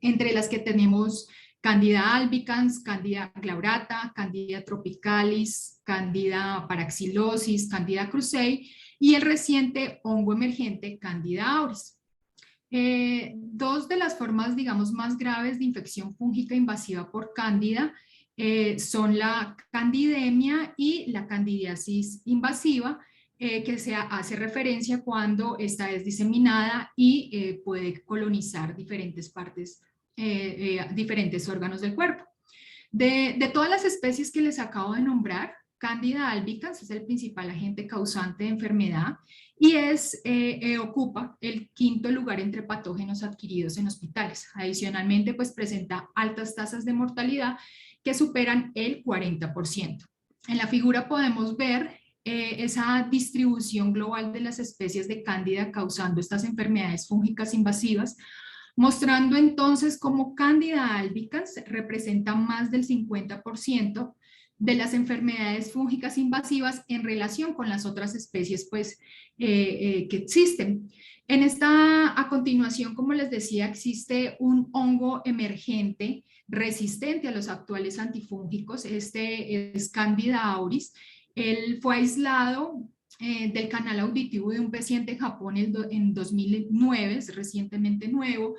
entre las que tenemos Candida albicans, Candida glaurata, Candida tropicalis, Candida paraxylosis, Candida krusei y el reciente hongo emergente Candida auris. Dos de las formas, digamos, más graves de infección fúngica invasiva por cándida son la candidemia y la candidiasis invasiva, que se hace referencia cuando esta es diseminada y puede colonizar diferentes partes, diferentes órganos del cuerpo. De todas las especies que les acabo de nombrar, Candida albicans es el principal agente causante de enfermedad y ocupa el quinto lugar entre patógenos adquiridos en hospitales. Adicionalmente, pues presenta altas tasas de mortalidad que superan el 40%. En la figura podemos ver esa distribución global de las especies de Cándida causando estas enfermedades fúngicas invasivas, mostrando entonces cómo Candida albicans representa más del 50% de las enfermedades fúngicas invasivas en relación con las otras especies pues, que existen. A continuación, como les decía, existe un hongo emergente resistente a los actuales antifúngicos. Este es Candida auris. Él fue aislado del canal auditivo de un paciente en Japón en 2009, es recientemente nuevo,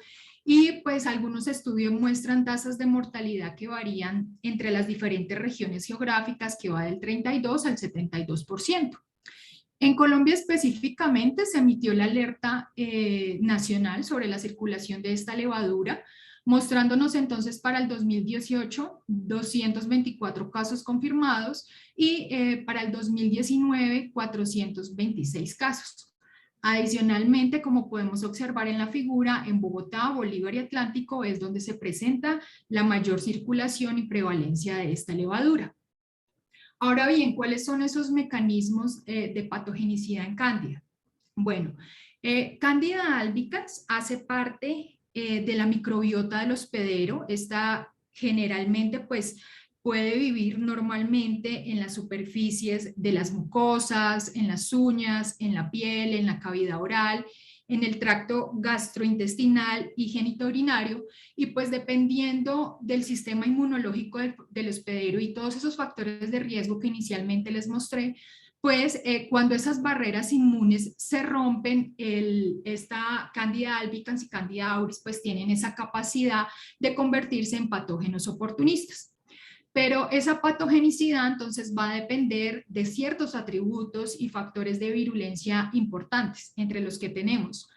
y pues algunos estudios muestran tasas de mortalidad que varían entre las diferentes regiones geográficas, que va del 32 al 72%. En Colombia específicamente se emitió la alerta nacional sobre la circulación de esta levadura, mostrándonos entonces para el 2018 224 casos confirmados y para el 2019 426 casos. Adicionalmente, como podemos observar en la figura, en Bogotá, Bolívar y Atlántico es donde se presenta la mayor circulación y prevalencia de esta levadura. Ahora bien, ¿cuáles son esos mecanismos de patogenicidad en Cándida? Bueno, Cándida albicans hace parte de la microbiota del hospedero. Esta generalmente pues puede vivir normalmente en las superficies de las mucosas, en las uñas, en la piel, en la cavidad oral, en el tracto gastrointestinal y genitourinario, y pues dependiendo del sistema inmunológico del hospedero y todos esos factores de riesgo que inicialmente les mostré, pues cuando esas barreras inmunes se rompen, esta Candida albicans y Candida auris pues tienen esa capacidad de convertirse en patógenos oportunistas. Pero esa patogenicidad entonces va a depender de ciertos atributos y factores de virulencia importantes, entre los que tenemos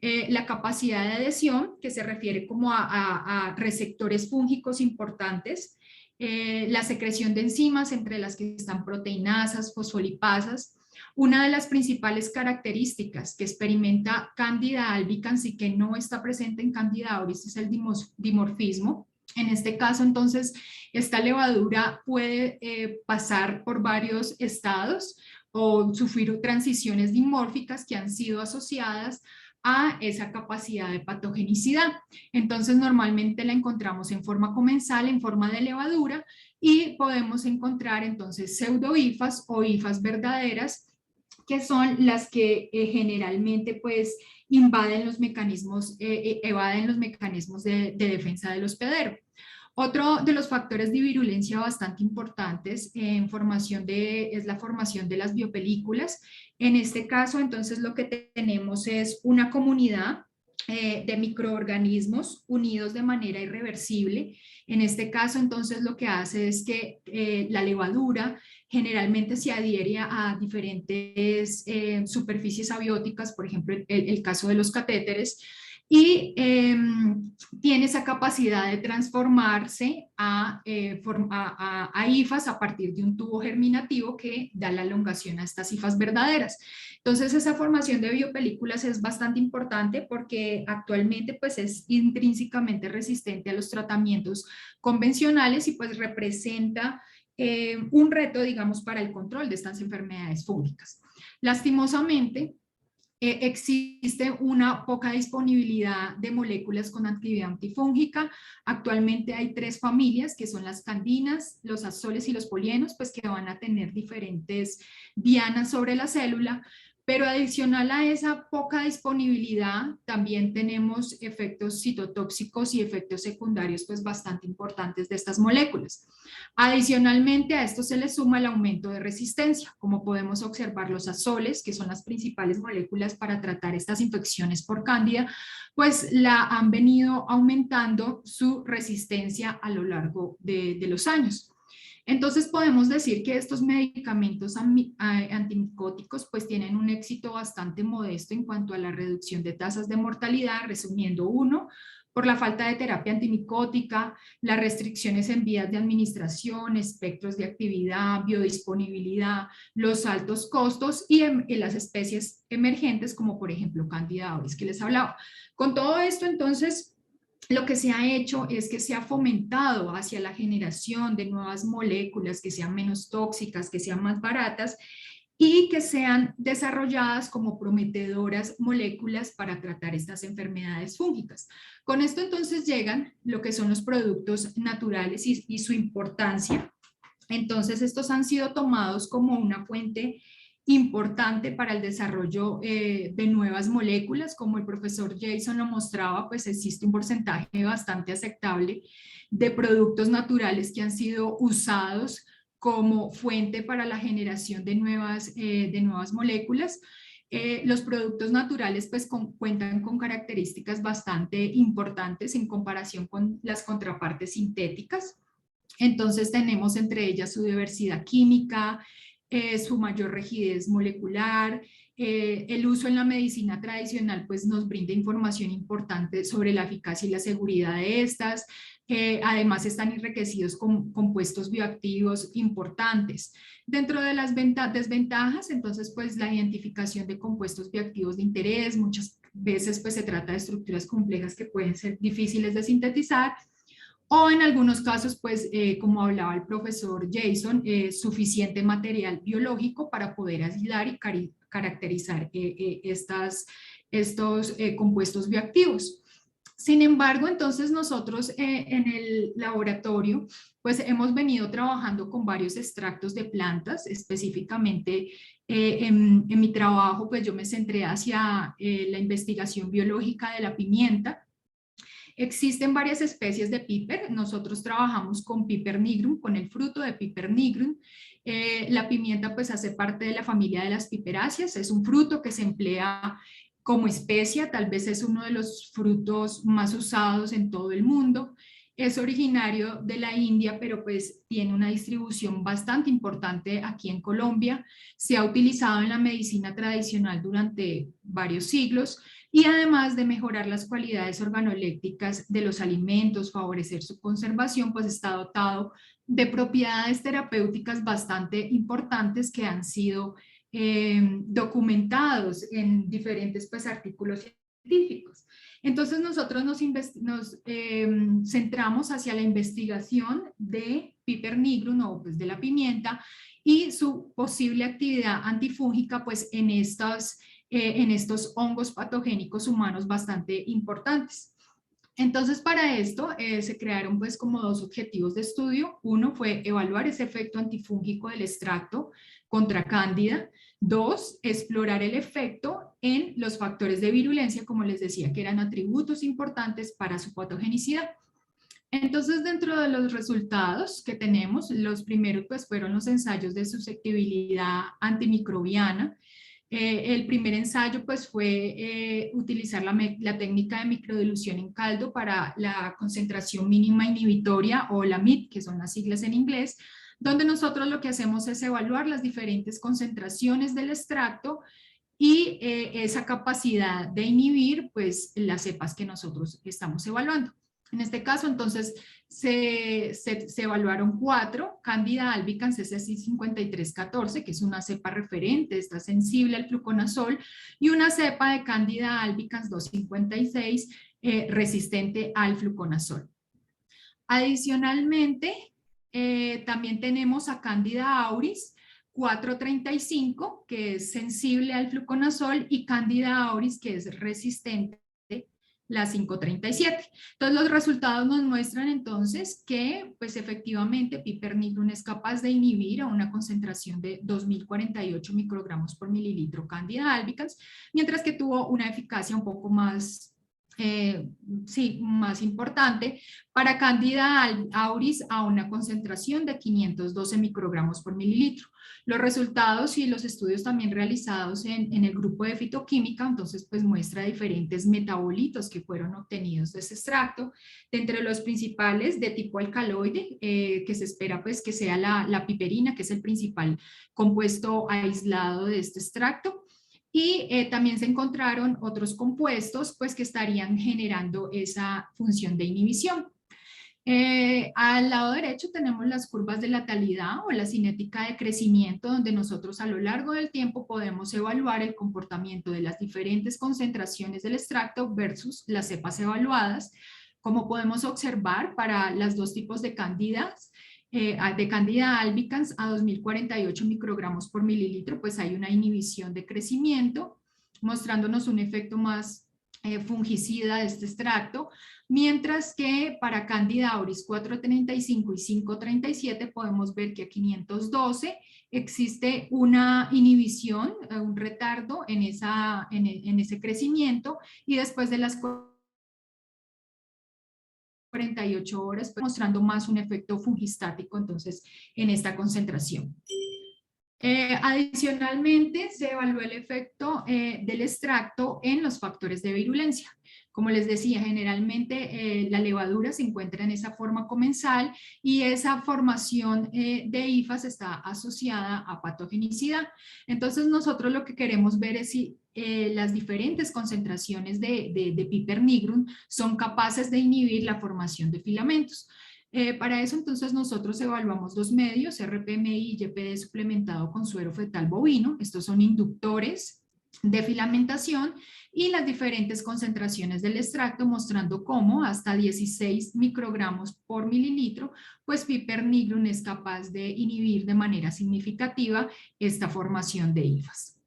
la capacidad de adhesión, que se refiere como a receptores fúngicos importantes, la secreción de enzimas, entre las que están proteinasas, fosfolipasas. Una de las principales características que experimenta Candida albicans y que no está presente en Candida auris es el dimorfismo. En este caso, entonces, esta levadura puede pasar por varios estados o sufrir transiciones dimórficas que han sido asociadas a esa capacidad de patogenicidad. Entonces, normalmente la encontramos en forma comensal, en forma de levadura, y podemos encontrar entonces pseudohifas o hifas verdaderas, que son las que generalmente pues evaden los mecanismos de defensa del hospedero. Otro de los factores de virulencia bastante importantes es la formación de las biopelículas. En este caso, entonces, lo que tenemos es una comunidad de microorganismos unidos de manera irreversible. En este caso, entonces, lo que hace es que la levadura generalmente se adhiere a diferentes superficies abióticas, por ejemplo, el caso de los catéteres, y tiene esa capacidad de transformarse a hifas a partir de un tubo germinativo que da la elongación a estas hifas verdaderas. Entonces, esa formación de biopelículas es bastante importante porque actualmente pues es intrínsecamente resistente a los tratamientos convencionales y pues representa un reto, digamos, para el control de estas enfermedades fúngicas. Lastimosamente, existe una poca disponibilidad de moléculas con actividad antifúngica. Actualmente hay 3 familias, que son las candinas, los azoles y los polienos, pues que van a tener diferentes dianas sobre la célula. Pero adicional a esa poca disponibilidad, también tenemos efectos citotóxicos y efectos secundarios pues bastante importantes de estas moléculas. Adicionalmente a esto se le suma el aumento de resistencia, como podemos observar los azoles, que son las principales moléculas para tratar estas infecciones por cándida, pues la han venido aumentando su resistencia a lo largo de los años. Entonces podemos decir que estos medicamentos antimicóticos pues tienen un éxito bastante modesto en cuanto a la reducción de tasas de mortalidad, resumiendo: 1, por la falta de terapia antimicótica, las restricciones en vías de administración, espectros de actividad, biodisponibilidad, los altos costos y en las especies emergentes como por ejemplo Candida auris que les hablaba. Con todo esto entonces, lo que se ha hecho es que se ha fomentado hacia la generación de nuevas moléculas que sean menos tóxicas, que sean más baratas y que sean desarrolladas como prometedoras moléculas para tratar estas enfermedades fúngicas. Con esto entonces llegan lo que son los productos naturales y su importancia. Entonces estos han sido tomados como una fuente importante para el desarrollo de nuevas moléculas. Como el profesor Jason lo mostraba, pues existe un porcentaje bastante aceptable de productos naturales que han sido usados como fuente para la generación de nuevas moléculas. Los productos naturales pues cuentan con características bastante importantes en comparación con las contrapartes sintéticas. Entonces tenemos entre ellas su diversidad química, su mayor rigidez molecular. El uso en la medicina tradicional pues nos brinda información importante sobre la eficacia y la seguridad de estas. Además están enriquecidos con compuestos bioactivos importantes. Dentro de las desventajas, entonces pues la identificación de compuestos bioactivos de interés, muchas veces pues se trata de estructuras complejas que pueden ser difíciles de sintetizar, o en algunos casos, pues, como hablaba el profesor Jason, suficiente material biológico para poder aislar y caracterizar estos compuestos bioactivos. Sin embargo, entonces nosotros en el laboratorio pues hemos venido trabajando con varios extractos de plantas, específicamente en mi trabajo pues yo me centré hacia la investigación biológica de la pimienta. Existen varias especies de piper, nosotros trabajamos con Piper nigrum, con el fruto de Piper nigrum. La pimienta pues hace parte de la familia de las piperáceas, es un fruto que se emplea como especia, tal vez es uno de los frutos más usados en todo el mundo. Es originario de la India, pero pues tiene una distribución bastante importante aquí en Colombia. Se ha utilizado en la medicina tradicional durante varios siglos y además de mejorar las cualidades organolépticas de los alimentos, favorecer su conservación, pues está dotado de propiedades terapéuticas bastante importantes que han sido documentados en diferentes pues, artículos científicos. Entonces nosotros nos centramos hacia la investigación de Piper nigrum o pues, de la pimienta y su posible actividad antifúngica pues, en estos hongos patogénicos humanos bastante importantes. Entonces, para esto se crearon pues como dos objetivos de estudio. Uno fue evaluar ese efecto antifúngico del extracto contra cándida. Dos, explorar el efecto en los factores de virulencia, como les decía, que eran atributos importantes para su patogenicidad. Entonces, dentro de los resultados que tenemos, los primeros pues fueron los ensayos de susceptibilidad antimicrobiana. El primer ensayo pues fue utilizar la técnica de microdilución en caldo para la concentración mínima inhibitoria o la MIT, que son las siglas en inglés, donde nosotros lo que hacemos es evaluar las diferentes concentraciones del extracto y esa capacidad de inhibir pues las cepas que nosotros estamos evaluando. En este caso, entonces, se evaluaron 4, Candida albicans SC5314, que es una cepa referente, está sensible al fluconazol, y una cepa de Candida albicans 256, resistente al fluconazol. Adicionalmente, también tenemos a Candida auris 435, que es sensible al fluconazol, y Candida auris, que es resistente la 537. Entonces los resultados nos muestran entonces que pues efectivamente Piper nigrum es capaz de inhibir a una concentración de 2048 microgramos por mililitro Candida albicans, mientras que tuvo una eficacia un poco más más importante para Candida auris a una concentración de 512 microgramos por mililitro. Los resultados y los estudios también realizados en el grupo de fitoquímica, entonces pues muestra diferentes metabolitos que fueron obtenidos de ese extracto, de entre los principales de tipo alcaloide, que se espera pues que sea la piperina, que es el principal compuesto aislado de este extracto. Y también se encontraron otros compuestos pues, que estarían generando esa función de inhibición. Al lado derecho tenemos las curvas de latalidad o la cinética de crecimiento, donde nosotros a lo largo del tiempo podemos evaluar el comportamiento de las diferentes concentraciones del extracto versus las cepas evaluadas. Como podemos observar, para los dos tipos de cándidas, de Candida albicans a 2048 microgramos por mililitro, pues hay una inhibición de crecimiento, mostrándonos un efecto más fungicida de este extracto, mientras que para Candida auris 435 y 537 podemos ver que a 512 existe una inhibición, un retardo en ese crecimiento, y después de las 48 horas, pues, mostrando más un efecto fungistático entonces en esta concentración. Adicionalmente, se evaluó el efecto del extracto en los factores de virulencia. Como les decía, generalmente la levadura se encuentra en esa forma comensal y esa formación de hifas está asociada a patogenicidad. Entonces nosotros lo que queremos ver es si las diferentes concentraciones de Piper nigrum son capaces de inhibir la formación de filamentos. Para eso entonces nosotros evaluamos dos medios, RPMI y YPD suplementado con suero fetal bovino. Estos son inductores de filamentación, y las diferentes concentraciones del extracto, mostrando cómo hasta 16 microgramos por mililitro, pues Piper nigrum es capaz de inhibir de manera significativa esta formación de hifas.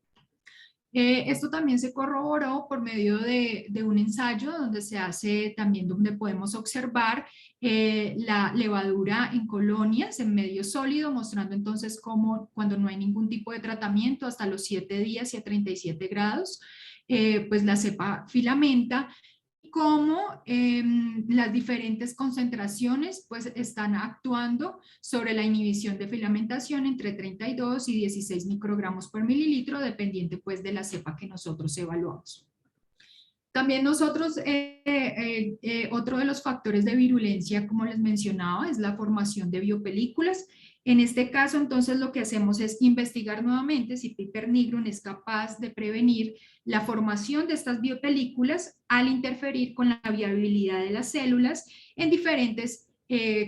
Esto también se corroboró por medio de un ensayo donde se hace también, donde podemos observar la levadura en colonias en medio sólido, mostrando entonces cómo cuando no hay ningún tipo de tratamiento hasta los 7 días y a 37 grados, pues la cepa filamenta, cómo las diferentes concentraciones pues están actuando sobre la inhibición de filamentación entre 32 y 16 microgramos por mililitro, dependiente pues de la cepa que nosotros evaluamos. También nosotros, otro de los factores de virulencia, como les mencionaba, es la formación de biopelículas. En este caso, entonces, lo que hacemos es investigar nuevamente si Piper nigrum es capaz de prevenir la formación de estas biopelículas al interferir con la viabilidad de las células en diferentes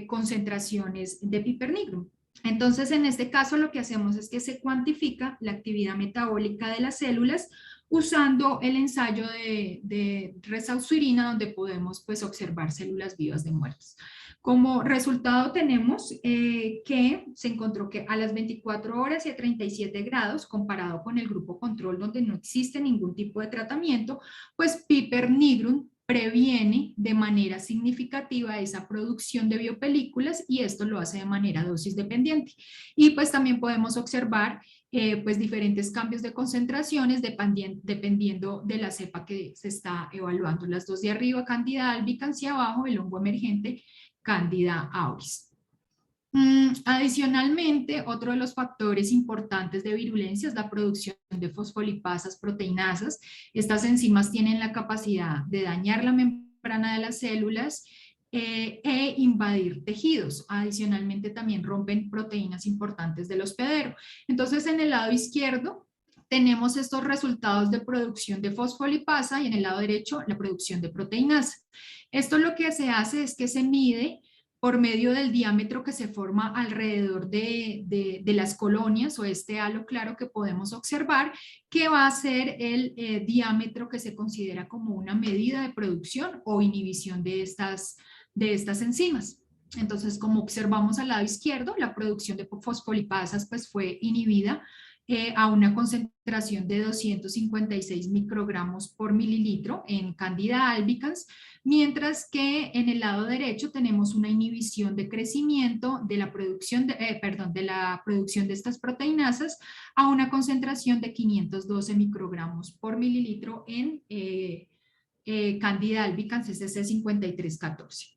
concentraciones de Piper nigrum. Entonces, en este caso, lo que hacemos es que se cuantifica la actividad metabólica de las células usando el ensayo de resaucirina, donde podemos pues, observar células vivas de muertes. Como resultado tenemos que se encontró que a las 24 horas y a 37 grados, comparado con el grupo control donde no existe ningún tipo de tratamiento, pues Piper nigrum previene de manera significativa esa producción de biopelículas y esto lo hace de manera dosis dependiente. Y pues también podemos observar pues diferentes cambios de concentraciones dependiendo de la cepa que se está evaluando. Las dos de arriba, Candida albicans, y abajo el hongo emergente, Candida auris. Adicionalmente, otro de los factores importantes de virulencia es la producción de fosfolipasas proteinasas. Estas enzimas tienen la capacidad de dañar la membrana de las células e invadir tejidos. Adicionalmente, también rompen proteínas importantes del hospedero. Entonces, en el lado izquierdo tenemos estos resultados de producción de fosfolipasa y en el lado derecho la producción de proteinasa. Esto lo que se hace es que se mide por medio del diámetro que se forma alrededor de las colonias o este halo claro que podemos observar, que va a ser el diámetro que se considera como una medida de producción o inhibición de estas enzimas. Entonces, como observamos al lado izquierdo, la producción de fosfolipasas pues, fue inhibida a una concentración de 256 microgramos por mililitro en Candida albicans, mientras que en el lado derecho tenemos una inhibición de crecimiento de la producción de estas proteinasas a una concentración de 512 microgramos por mililitro en Candida albicans SC 5314.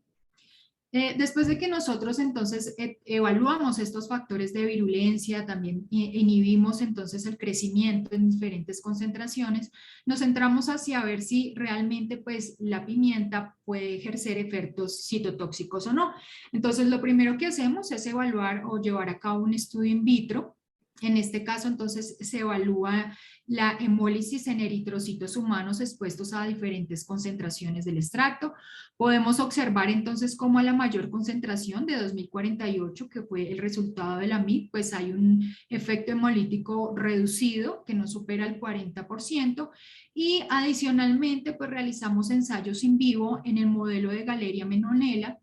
Después de que nosotros entonces evaluamos estos factores de virulencia, también inhibimos entonces el crecimiento en diferentes concentraciones, nos centramos hacia ver si realmente pues la pimienta puede ejercer efectos citotóxicos o no. Entonces lo primero que hacemos es evaluar o llevar a cabo un estudio in vitro. En este caso, entonces, se evalúa la hemólisis en eritrocitos humanos expuestos a diferentes concentraciones del extracto. Podemos observar entonces cómo a la mayor concentración de 2048, que fue el resultado de la MIT, pues hay un efecto hemolítico reducido que no supera el 40%, y adicionalmente pues realizamos ensayos in vivo en el modelo de Galeria menonella,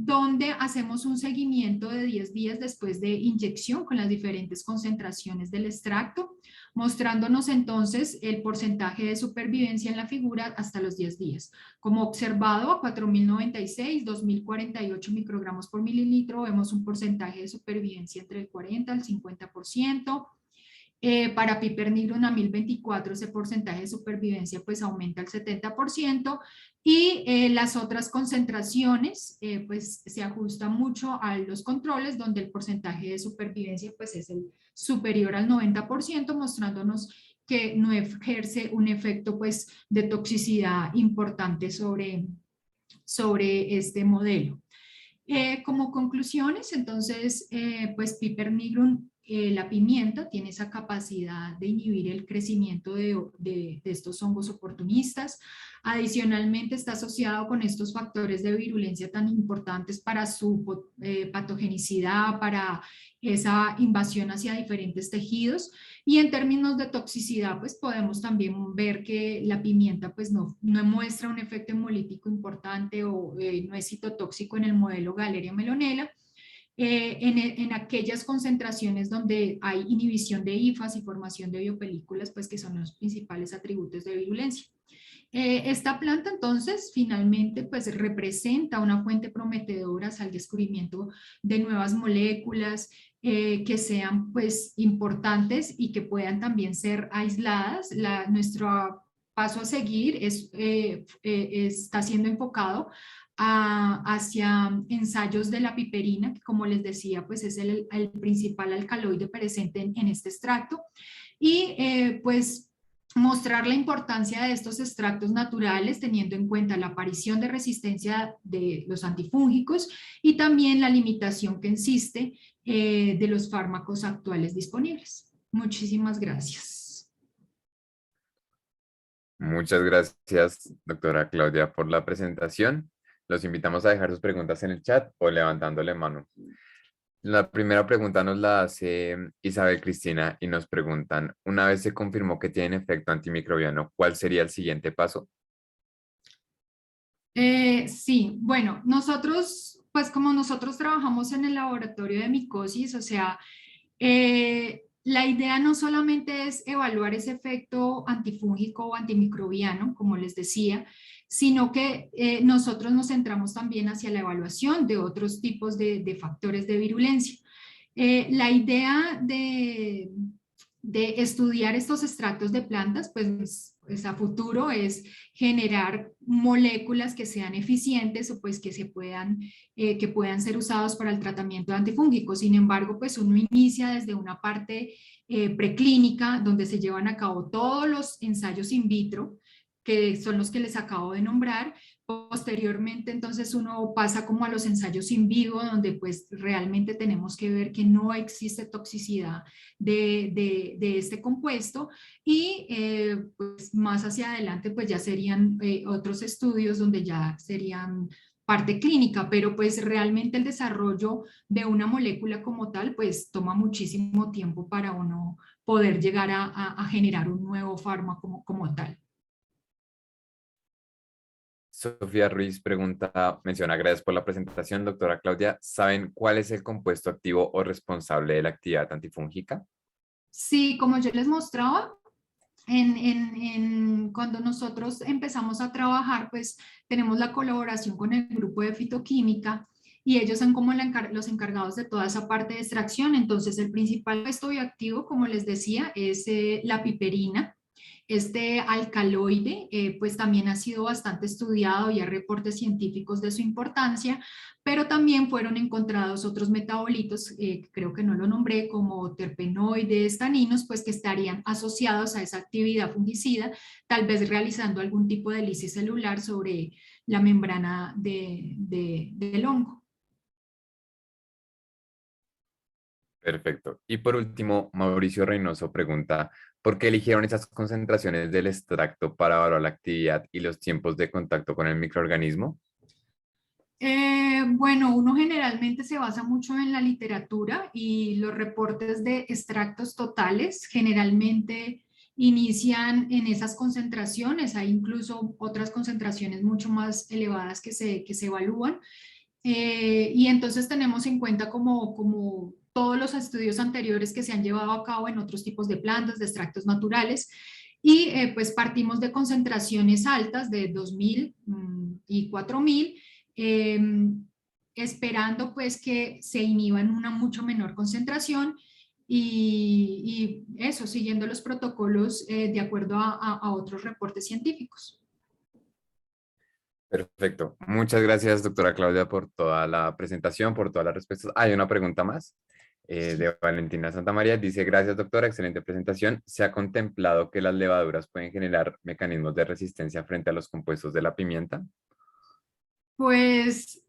donde hacemos un seguimiento de 10 días después de inyección con las diferentes concentraciones del extracto, mostrándonos entonces el porcentaje de supervivencia en la figura hasta los 10 días. Como observado, a 4.096, 2.048 microgramos por mililitro, vemos un porcentaje de supervivencia entre el 40 al 50%. Para Piper nigrum a 1024 ese porcentaje de supervivencia pues aumenta al 70% y las otras concentraciones pues se ajusta mucho a los controles donde el porcentaje de supervivencia pues es el superior al 90%, mostrándonos que no ejerce un efecto pues de toxicidad importante sobre este modelo. Como conclusiones, entonces, pues Piper nigrum, la pimienta tiene esa capacidad de inhibir el crecimiento de estos hongos oportunistas. Adicionalmente está asociado con estos factores de virulencia tan importantes para su patogenicidad, para esa invasión hacia diferentes tejidos. Y en términos de toxicidad, pues podemos también ver que la pimienta pues no muestra un efecto hemolítico importante o no es citotóxico en el modelo Galeria menonella. en aquellas concentraciones donde hay inhibición de hifas y formación de biopelículas, pues que son los principales atributos de virulencia. Esta planta entonces finalmente pues representa una fuente prometedora al descubrimiento de nuevas moléculas que sean pues importantes y que puedan también ser aisladas. Nuestro paso a seguir está siendo enfocado hacia ensayos de la piperina, que como les decía pues es el principal alcaloide presente en este extracto, y pues mostrar la importancia de estos extractos naturales teniendo en cuenta la aparición de resistencia de los antifúngicos y también la limitación que existe de los fármacos actuales disponibles. Muchísimas gracias. Muchas gracias, doctora Claudia, por la presentación. Los invitamos a dejar sus preguntas en el chat o levantándole mano. La primera pregunta nos la hace Isabel Cristina y nos preguntan, una vez se confirmó que tiene efecto antimicrobiano, ¿cuál sería el siguiente paso? Sí, bueno, nosotros, pues como nosotros trabajamos en el laboratorio de micosis, o sea, la idea no solamente es evaluar ese efecto antifúngico o antimicrobiano, como les decía, sino que nosotros nos centramos también hacia la evaluación de otros tipos de factores de virulencia. La idea de estudiar estos extractos de plantas, pues a futuro es generar moléculas que sean eficientes o pues que puedan ser usados para el tratamiento antifúngico. Sin embargo, pues uno inicia desde una parte preclínica donde se llevan a cabo todos los ensayos in vitro, que son los que les acabo de nombrar. Posteriormente, entonces uno pasa como a los ensayos in vivo, donde pues realmente tenemos que ver que no existe toxicidad de este compuesto y pues más hacia adelante pues ya serían otros estudios donde ya serían parte clínica, pero pues realmente el desarrollo de una molécula como tal pues toma muchísimo tiempo para uno poder llegar a generar un nuevo fármaco como tal. Sofía Ruiz menciona, gracias por la presentación, doctora Claudia. ¿Saben cuál es el compuesto activo o responsable de la actividad antifúngica? Sí, como yo les mostraba, cuando nosotros empezamos a trabajar, pues tenemos la colaboración con el grupo de fitoquímica y ellos son como los encargados de toda esa parte de extracción. Entonces, el principal compuesto bioactivo, como les decía, es la piperina. Este alcaloide, pues también ha sido bastante estudiado y hay reportes científicos de su importancia, pero también fueron encontrados otros metabolitos, creo que no lo nombré, como terpenoides, taninos, pues que estarían asociados a esa actividad fungicida, tal vez realizando algún tipo de lisis celular sobre la membrana del hongo. Perfecto. Y por último, Mauricio Reynoso pregunta, ¿por qué eligieron esas concentraciones del extracto para evaluar la actividad y los tiempos de contacto con el microorganismo? Bueno, uno generalmente se basa mucho en la literatura y los reportes de extractos totales generalmente inician en esas concentraciones. Hay incluso otras concentraciones mucho más elevadas que se evalúan. Y entonces tenemos en cuenta como todos los estudios anteriores que se han llevado a cabo en otros tipos de plantas, de extractos naturales, y pues partimos de concentraciones altas de 2000 y 4000, esperando pues que se inhiba en una mucho menor concentración y eso, siguiendo los protocolos de acuerdo a otros reportes científicos. Perfecto. Muchas gracias, doctora Claudia, por toda la presentación, por todas las respuestas. Hay una pregunta más de Valentina Santamaría. Dice, gracias, doctora, excelente presentación. ¿Se ha contemplado que las levaduras pueden generar mecanismos de resistencia frente a los compuestos de la pimienta? Pues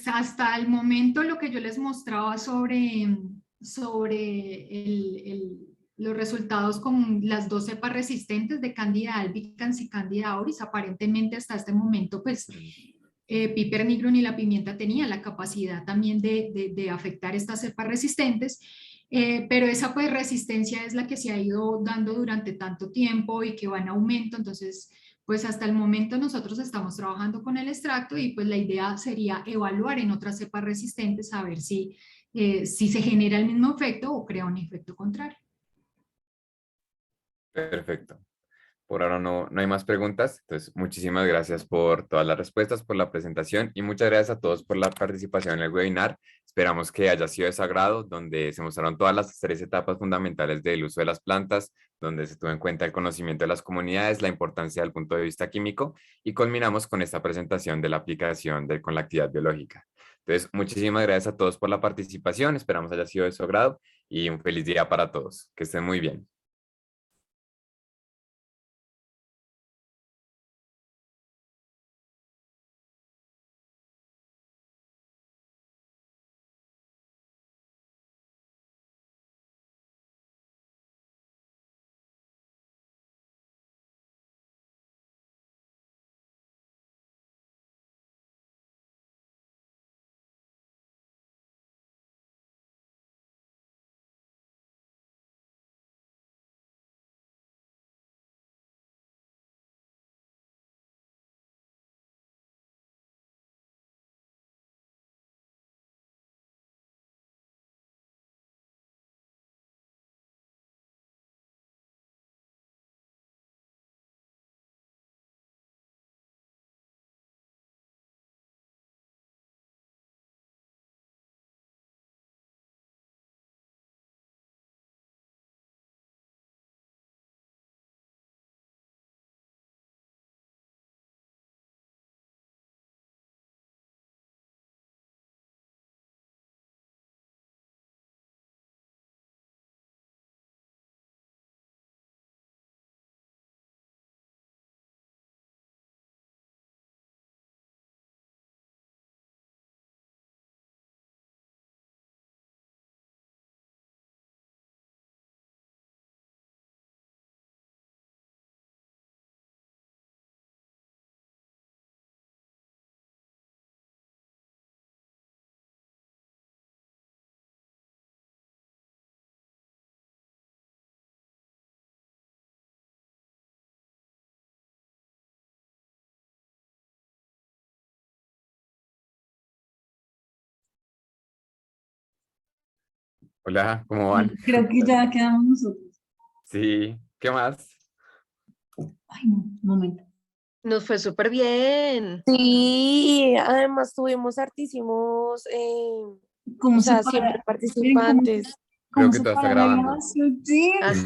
hasta el momento lo que yo les mostraba sobre los resultados con las dos cepas resistentes de Candida albicans y Candida auris, aparentemente hasta este momento pues Piper nigrum y la pimienta tenían la capacidad también de afectar estas cepas resistentes, pero esa pues resistencia es la que se ha ido dando durante tanto tiempo y que va en aumento. Entonces pues hasta el momento nosotros estamos trabajando con el extracto y pues la idea sería evaluar en otras cepas resistentes a ver si se genera el mismo efecto o crea un efecto contrario. Perfecto. Por ahora no hay más preguntas. Entonces, muchísimas gracias por todas las respuestas, por la presentación y muchas gracias a todos por la participación en el webinar. Esperamos que haya sido de su agrado, donde se mostraron todas las 3 etapas fundamentales del uso de las plantas, donde se tuvo en cuenta el conocimiento de las comunidades, la importancia del punto de vista químico y culminamos con esta presentación de la aplicación con la actividad biológica. Entonces, muchísimas gracias a todos por la participación. Esperamos haya sido de su agrado y un feliz día para todos. Que estén muy bien. Hola, ¿cómo van? Creo que ya quedamos nosotros. Sí, ¿qué más? Ay, no, un momento. Nos fue súper bien. Sí, además tuvimos hartísimos, ¿Cómo o se sea, para? siempre Miren participantes. Creo cómo que se todo está para la grabando. grabación. Sí. Así